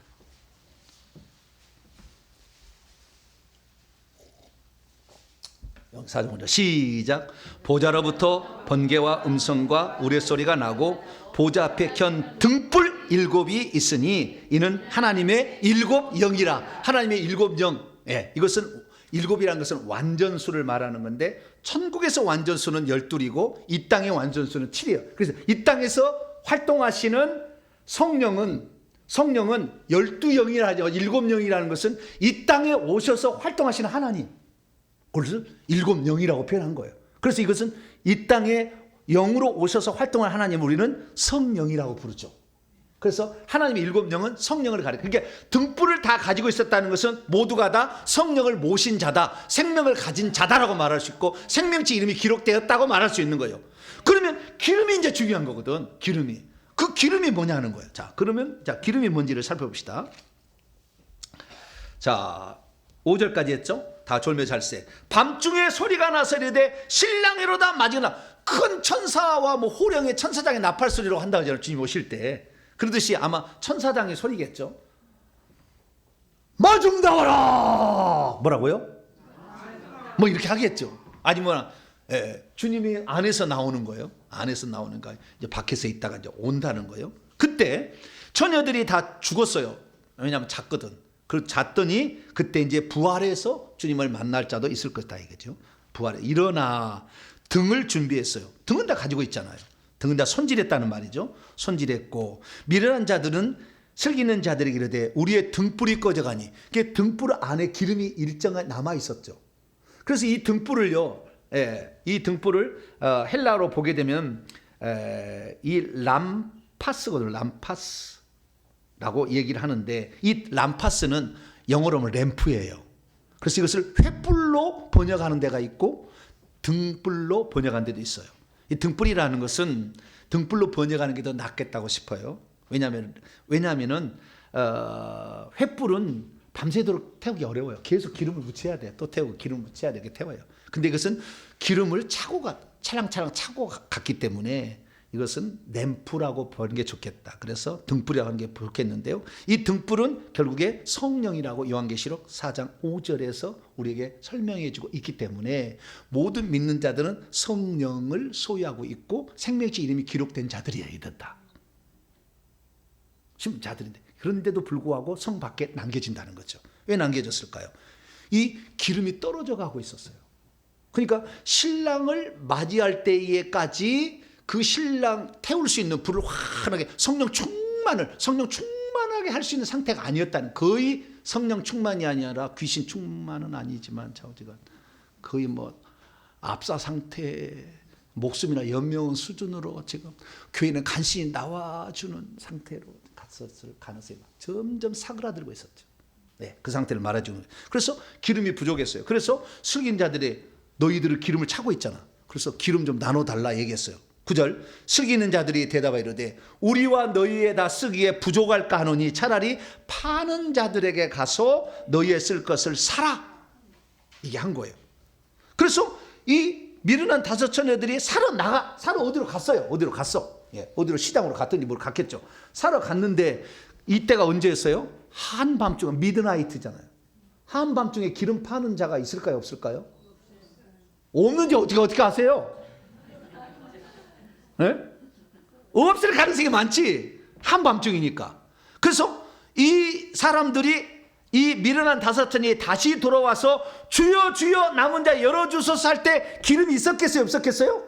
시작. 보좌로부터 번개와 음성과 우레소리가 나고 보좌 앞에 켠 등불 7이 있으니 이는 하나님의 7영이라. 하나님의 7영. 예, 이것은 7이라는 것은 완전수를 말하는 건데 천국에서 완전수는 12이고 이 땅의 완전수는 7이에요. 그래서 이 땅에서 활동하시는 성령은 12영이라 하죠. 7영이라는 것은 이 땅에 오셔서 활동하시는 하나님. 그래서 7영이라고 표현한 거예요. 그래서 이것은 이 땅에 영으로 오셔서 활동할 하나님을 우리는 성령이라고 부르죠. 그래서 하나님의 7영은 성령을 가리켜. 그러니까 등불을 다 가지고 있었다는 것은 모두가 다 성령을 모신 자다, 생명을 가진 자다라고 말할 수 있고 생명체 이름이 기록되었다고 말할 수 있는 거예요. 그러면 기름이 이제 중요한 거거든. 기름이. 그 기름이 뭐냐 하는 거예요. 자, 그러면 기름이 뭔지를 살펴봅시다. 자, 5절까지 했죠? 다 졸며잘세. 밤중에 소리가 나서 이르되 신랑이로다 맞으나. 큰 천사와 호령의 천사장의 나팔 소리로 한다고 하잖아요. 주님 오실 때. 그러듯이 아마 천사장의 소리겠죠. 마중나와라. 뭐라고요? 뭐 이렇게 하겠죠. 아니면 주님이 안에서 나오는 거예요. 안에서 나오는 거 이제 밖에서 있다가 이제 온다는 거예요. 그때 처녀들이 다 죽었어요. 왜냐하면 잤거든. 그리고 잤더니 그때 이제 부활해서 주님을 만날 자도 있을 것이다 이거죠. 부활해 일어나 등을 준비했어요. 등은 다 가지고 있잖아요. 등은 다 손질했다는 말이죠. 손질했고 미련한 자들은 슬기는 자들에게 이르되 우리의 등불이 꺼져가니. 그 등불 안에 기름이 일정하게 남아 있었죠. 그래서 이 등불을요, 이 등불을 헬라어로 보게 되면 이 람파스거든요. 람파스라고 얘기를 하는데 이 람파스는 영어로 하면 램프예요. 그래서 이것을 횃불로 번역하는 데가 있고 등불로 번역하는 데도 있어요. 이 등불이라는 것은 등불로 번역하는 게 더 낫겠다고 싶어요. 왜냐하면은 횃불은 밤새도록 태우기 어려워요. 계속 기름을 묻혀야 돼. 또 태우고 기름을 묻혀야 돼. 이렇게 태워요. 근데 이것은 기름을 차량차량 차고 갔기 때문에 이것은 램프라고 보는 게 좋겠다. 그래서 등불이라고 하는 게 좋겠는데요. 이 등불은 결국에 성령이라고 요한계시록 4장 5절에서 우리에게 설명해 주고 있기 때문에 모든 믿는 자들은 성령을 소유하고 있고 생명체 이름이 기록된 자들이어야 된다. 지금 자들인데 그런데도 불구하고 성 밖에 남겨진다는 거죠. 왜 남겨졌을까요? 이 기름이 떨어져 가고 있었어요. 그러니까 신랑을 맞이할 때에까지 그 신랑 태울 수 있는 불을 환하게 성령 충만하게 할 수 있는 상태가 아니었다는, 거의 성령 충만이 아니라 귀신 충만은 아니지만 거의 압사 상태, 목숨이나 연명한 수준으로 지금 교회는 간신히 나와주는 상태로 갔었을 가능성이 점점 사그라들고 있었죠. 네, 그 상태를 말해주는 거예요. 그래서 기름이 부족했어요. 그래서 슬긴자들이 너희들을 기름을 차고 있잖아. 그래서 기름 좀 나눠달라 얘기했어요. 9절 슬기는 자들이 대답하여 이르되 우리와 너희에 다 쓰기에 부족할까 하노니 차라리 파는 자들에게 가서 너희의 쓸 것을 사라. 이게 한 거예요. 그래서 이 미련한 5 처녀들이 사러 어디로 갔어요. 어디로 갔어. 어디로 시장으로 갔더니 뭘 갔겠죠. 사러 갔는데 이때가 언제였어요? 한밤중에 미드나이트잖아요. 한밤중에 기름 파는 자가 있을까요? 없을까요? 없는지 어떻게 아세요? 네? 없을 가능성이 많지. 한밤중이니까. 그래서 이 사람들이 이 미련한 5 처녀에 다시 돌아와서 주여 주여 남은 자 열어주소서 할 때 기름이 있었겠어요? 없었겠어요?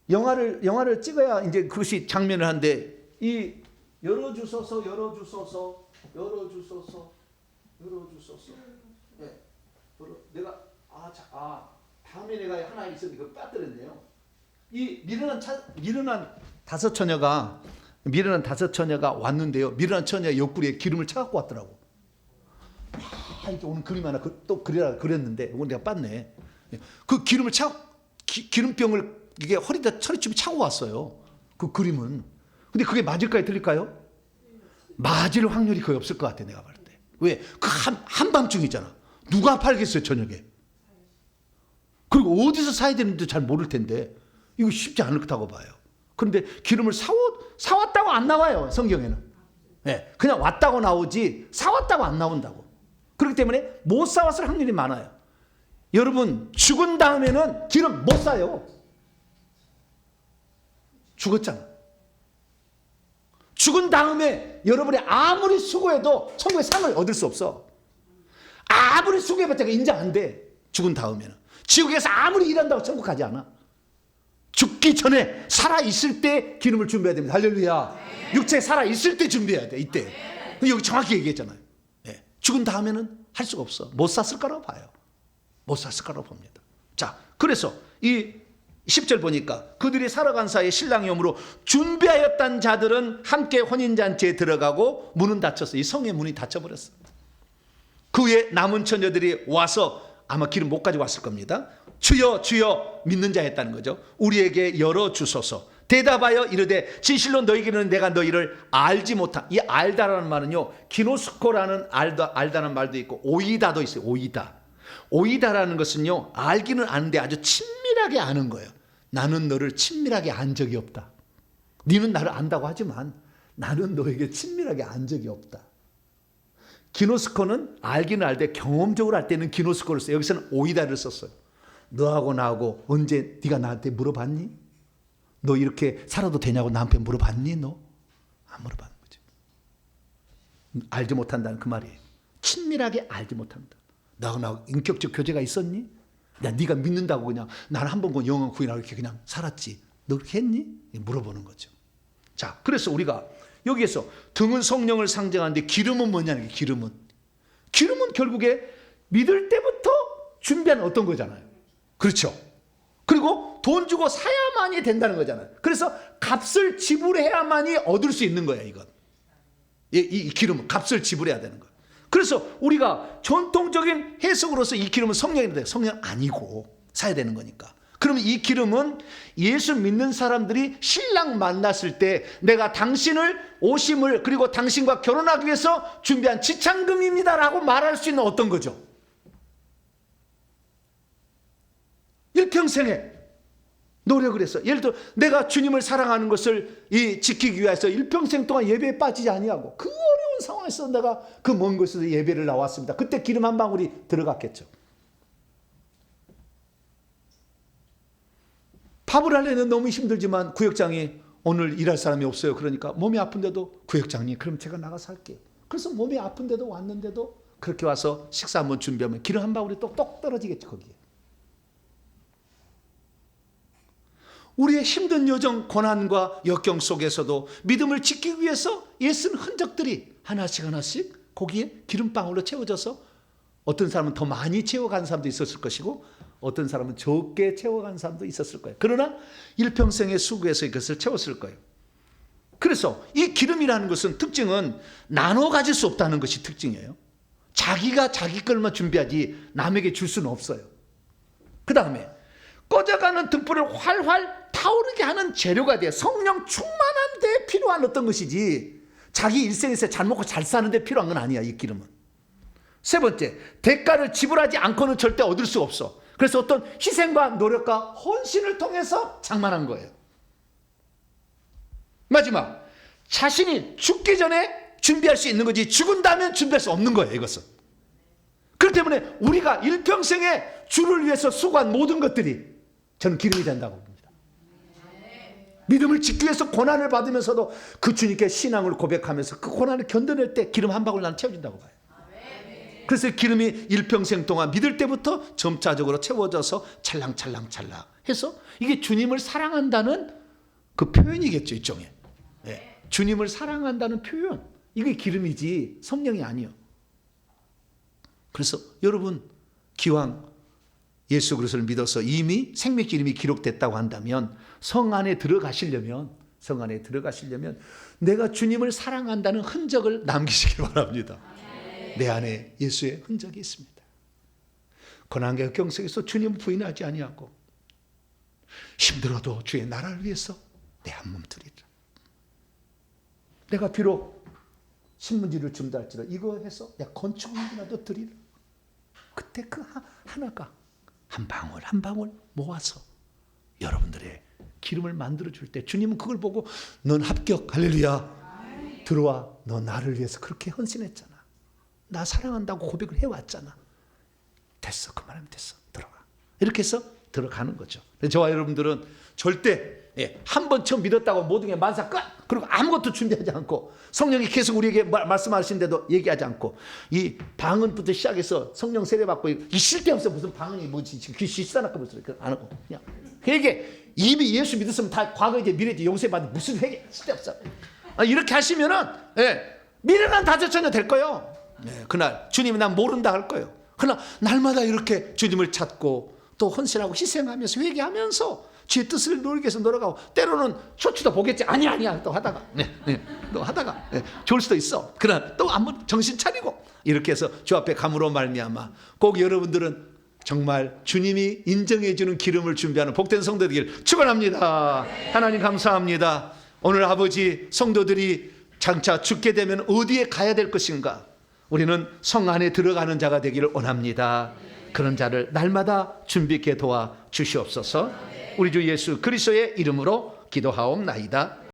영화를 찍어야 이제 그것이 장면을 하는데 이 열어주소서 네. 내가 다음에 내가 하나 있었는데 그걸 빠뜨렸네요. 이 미련한 5 처녀가 왔는데요. 미련한 처녀의 옆구리에 기름을 차갖고 왔더라고. 이렇게 오는 그림 하나 또 그리라 그랬는데 이건 내가 빻네. 그 기름을 기름병을 이게 허리다 처리춤에 차고 왔어요. 그 그림은. 근데 그게 맞을까요? 틀릴까요? 맞을 확률이 거의 없을 것 같아, 내가 볼 때. 왜? 그 한밤중이잖아. 누가 팔겠어요, 저녁에? 그리고 어디서 사야 되는지 잘 모를 텐데 이거 쉽지 않을 거라고 봐요. 그런데 기름을 사왔다고 안 나와요, 성경에는. 네, 그냥 왔다고 나오지 사왔다고 안 나온다고. 그렇기 때문에 못 사왔을 확률이 많아요. 여러분, 죽은 다음에는 기름 못 사요. 죽었잖아. 죽은 다음에 여러분이 아무리 수고해도 천국의 상을 얻을 수 없어. 아무리 수고해봤자 인정 안 돼. 죽은 다음에는. 지옥에서 아무리 일한다고 천국 가지 않아. 죽기 전에 살아있을 때 기름을 준비해야 됩니다. 할렐루야. 육체 살아있을 때 준비해야 돼. 이때. 여기 정확히 얘기했잖아요. 네. 죽은 다음에는 할 수가 없어. 못 샀을 거라고 봐요. 못 샀을 거라고 봅니다. 자, 그래서 이 10절 보니까 그들이 살아간 사이에 신랑이 오므로 준비하였던 자들은 함께 혼인잔치에 들어가고 문은 닫혔어. 이 성의 문이 닫혀버렸어. 그 후에 남은 처녀들이 와서 아마 기름 못 가지고 왔을 겁니다. 주여 주여, 믿는 자 했다는 거죠. 우리에게 열어주소서. 대답하여 이르되 진실로 너희에게는 내가 너희를 알지 못한. 이 알다라는 말은요, 기노스코라는 알다는 말도 있고 오이다도 있어요. 오이다라는 것은요, 알기는 아는데 아주 친밀하게 아는 거예요. 나는 너를 친밀하게 안 적이 없다. 너는 나를 안다고 하지만 나는 너에게 친밀하게 안 적이 없다. 기노스코는 알기는 알되 경험적으로 할 때는 기노스코를 써요. 여기서는 오이다를 썼어요. 너하고 나하고 언제 네가 나한테 물어봤니? 너 이렇게 살아도 되냐고 나한테 물어봤니? 너? 안 물어봤는 거죠. 알지 못한다는 그 말이에요. 친밀하게 알지 못한다. 나하고 나하고 인격적 교제가 있었니? 야, 네가 믿는다고 그냥 나는 한 번 영원 구원하고 이렇게 그냥 살았지. 너 그렇게 했니? 물어보는 거죠. 자, 그래서 우리가 여기에서 등은 성령을 상징하는데 기름은 뭐냐는 게 기름은 결국에 믿을 때부터 준비한 어떤 거잖아요. 그렇죠. 그리고 돈 주고 사야만이 된다는 거잖아요. 그래서 값을 지불해야만이 얻을 수 있는 거예요. 이건 이 기름은 값을 지불해야 되는 거예요. 그래서 우리가 전통적인 해석으로서 이 기름은 성령인데 성령 아니고 사야 되는 거니까. 그러면 이 기름은 예수 믿는 사람들이 신랑 만났을 때 내가 당신을 오심을 그리고 당신과 결혼하기 위해서 준비한 지참금입니다라고 말할 수 있는 어떤 거죠? 일평생에 노력을 했어. 예를 들어 내가 주님을 사랑하는 것을 지키기 위해서 일평생 동안 예배에 빠지지 아니하고 그 어려운 상황에서 내가 그 먼 곳에서 예배를 나왔습니다. 그때 기름 한 방울이 들어갔겠죠. 밥을 하려면 너무 힘들지만 구역장이 오늘 일할 사람이 없어요. 그러니까 몸이 아픈데도 구역장님 그럼 제가 나가서 할게요. 그래서 몸이 아픈데도 왔는데도 그렇게 와서 식사 한번 준비하면 기름 한 방울이 똑 떨어지겠죠. 거기에. 우리의 힘든 여정, 고난과 역경 속에서도 믿음을 지키기 위해서 애쓴 흔적들이 하나씩 거기에 기름방울로 채워져서 어떤 사람은 더 많이 채워간 사람도 있었을 것이고 어떤 사람은 적게 채워간 사람도 있었을 거예요. 그러나 일평생의 수고에서 이것을 채웠을 거예요. 그래서 이 기름이라는 것은 특징은 나눠 가질 수 없다는 것이 특징이에요. 자기가 자기 걸만 준비하지 남에게 줄 수는 없어요. 그 다음에 꺼져가는 등불을 활활 타오르게 하는 재료가 돼요. 성령 충만한 데 필요한 어떤 것이지 자기 일생에서 잘 먹고 잘 사는 데 필요한 건 아니야. 이 기름은. 세 번째, 대가를 지불하지 않고는 절대 얻을 수 없어. 그래서 어떤 희생과 노력과 헌신을 통해서 장만한 거예요. 마지막, 자신이 죽기 전에 준비할 수 있는 거지 죽은 다음에 준비할 수 없는 거예요. 이것은. 그렇기 때문에 우리가 일평생에 주를 위해서 수고한 모든 것들이 저는 기름이 된다고 봅니다. 믿음을 지키기 위해서 고난을 받으면서도 그 주님께 신앙을 고백하면서 그 고난을 견뎌낼 때 기름 한 방울 나는 채워준다고 봐요. 그래서 기름이 일평생 동안 믿을 때부터 점차적으로 채워져서 찰랑찰랑 해서 이게 주님을 사랑한다는 그 표현이겠죠. 일종의. 네. 주님을 사랑한다는 표현. 이게 기름이지 성령이 아니에요. 그래서 여러분 기왕 예수 그리스도를 믿어서 이미 생명의 이름이 기록됐다고 한다면 성 안에 들어가시려면 내가 주님을 사랑한다는 흔적을 남기시길 바랍니다. 내 안에 예수의 흔적이 있습니다. 고난과 경색에서 주님 부인하지 아니하고 힘들어도 주의 나라를 위해서 내 한 몸 드리라. 내가 비록 신문지를 준다 할지라도 이거 해서 내가 건축물이라도 드리라. 그때 그 하나가 한 방울 한 방울 모아서 여러분들의 기름을 만들어 줄 때 주님은 그걸 보고 넌 합격, 할렐루야, 들어와. 너 나를 위해서 그렇게 헌신했잖아. 나 사랑한다고 고백을 해왔잖아. 됐어, 그만하면 됐어, 들어가. 이렇게 해서 들어가는 거죠. 저와 여러분들은 절대 한 번 처음 믿었다고 모든 게 만사 끝, 그리고 아무것도 준비하지 않고 성령이 계속 우리에게 말씀하시는데도 얘기하지 않고 이 방언부터 시작해서 성령 세례받고 이 쓸데없어 무슨 방언이 뭐지 지금 귀신 시사나까 무슨 안 하고 그냥 회개. 이미 예수 믿었으면 다 과거이지 미래지 용서받는 무슨 회개 쓸데없어. 이렇게 하시면은 미래는 다 전혀 될 거예요. 그날 주님이 난 모른다 할 거예요. 그러나 날마다 이렇게 주님을 찾고 또 헌신하고 희생하면서 회개하면서 주의 뜻을 누리기 위해서 노력하고 때로는 쇼츠도 보겠지. 아니야 또 하다가 또 하다가 좋을 수도 있어. 그러나 또 한번 정신 차리고 이렇게 해서 주 앞에 감으로 말미암아 꼭 여러분들은 정말 주님이 인정해 주는 기름을 준비하는 복된 성도 되길 축원합니다. 하나님 감사합니다. 오늘 아버지 성도들이 장차 죽게 되면 어디에 가야 될 것인가? 우리는 성 안에 들어가는 자가 되기를 원합니다. 그런 자를 날마다 준비케 도와 주시옵소서. 우리 주 예수 그리스도의 이름으로 기도하옵나이다.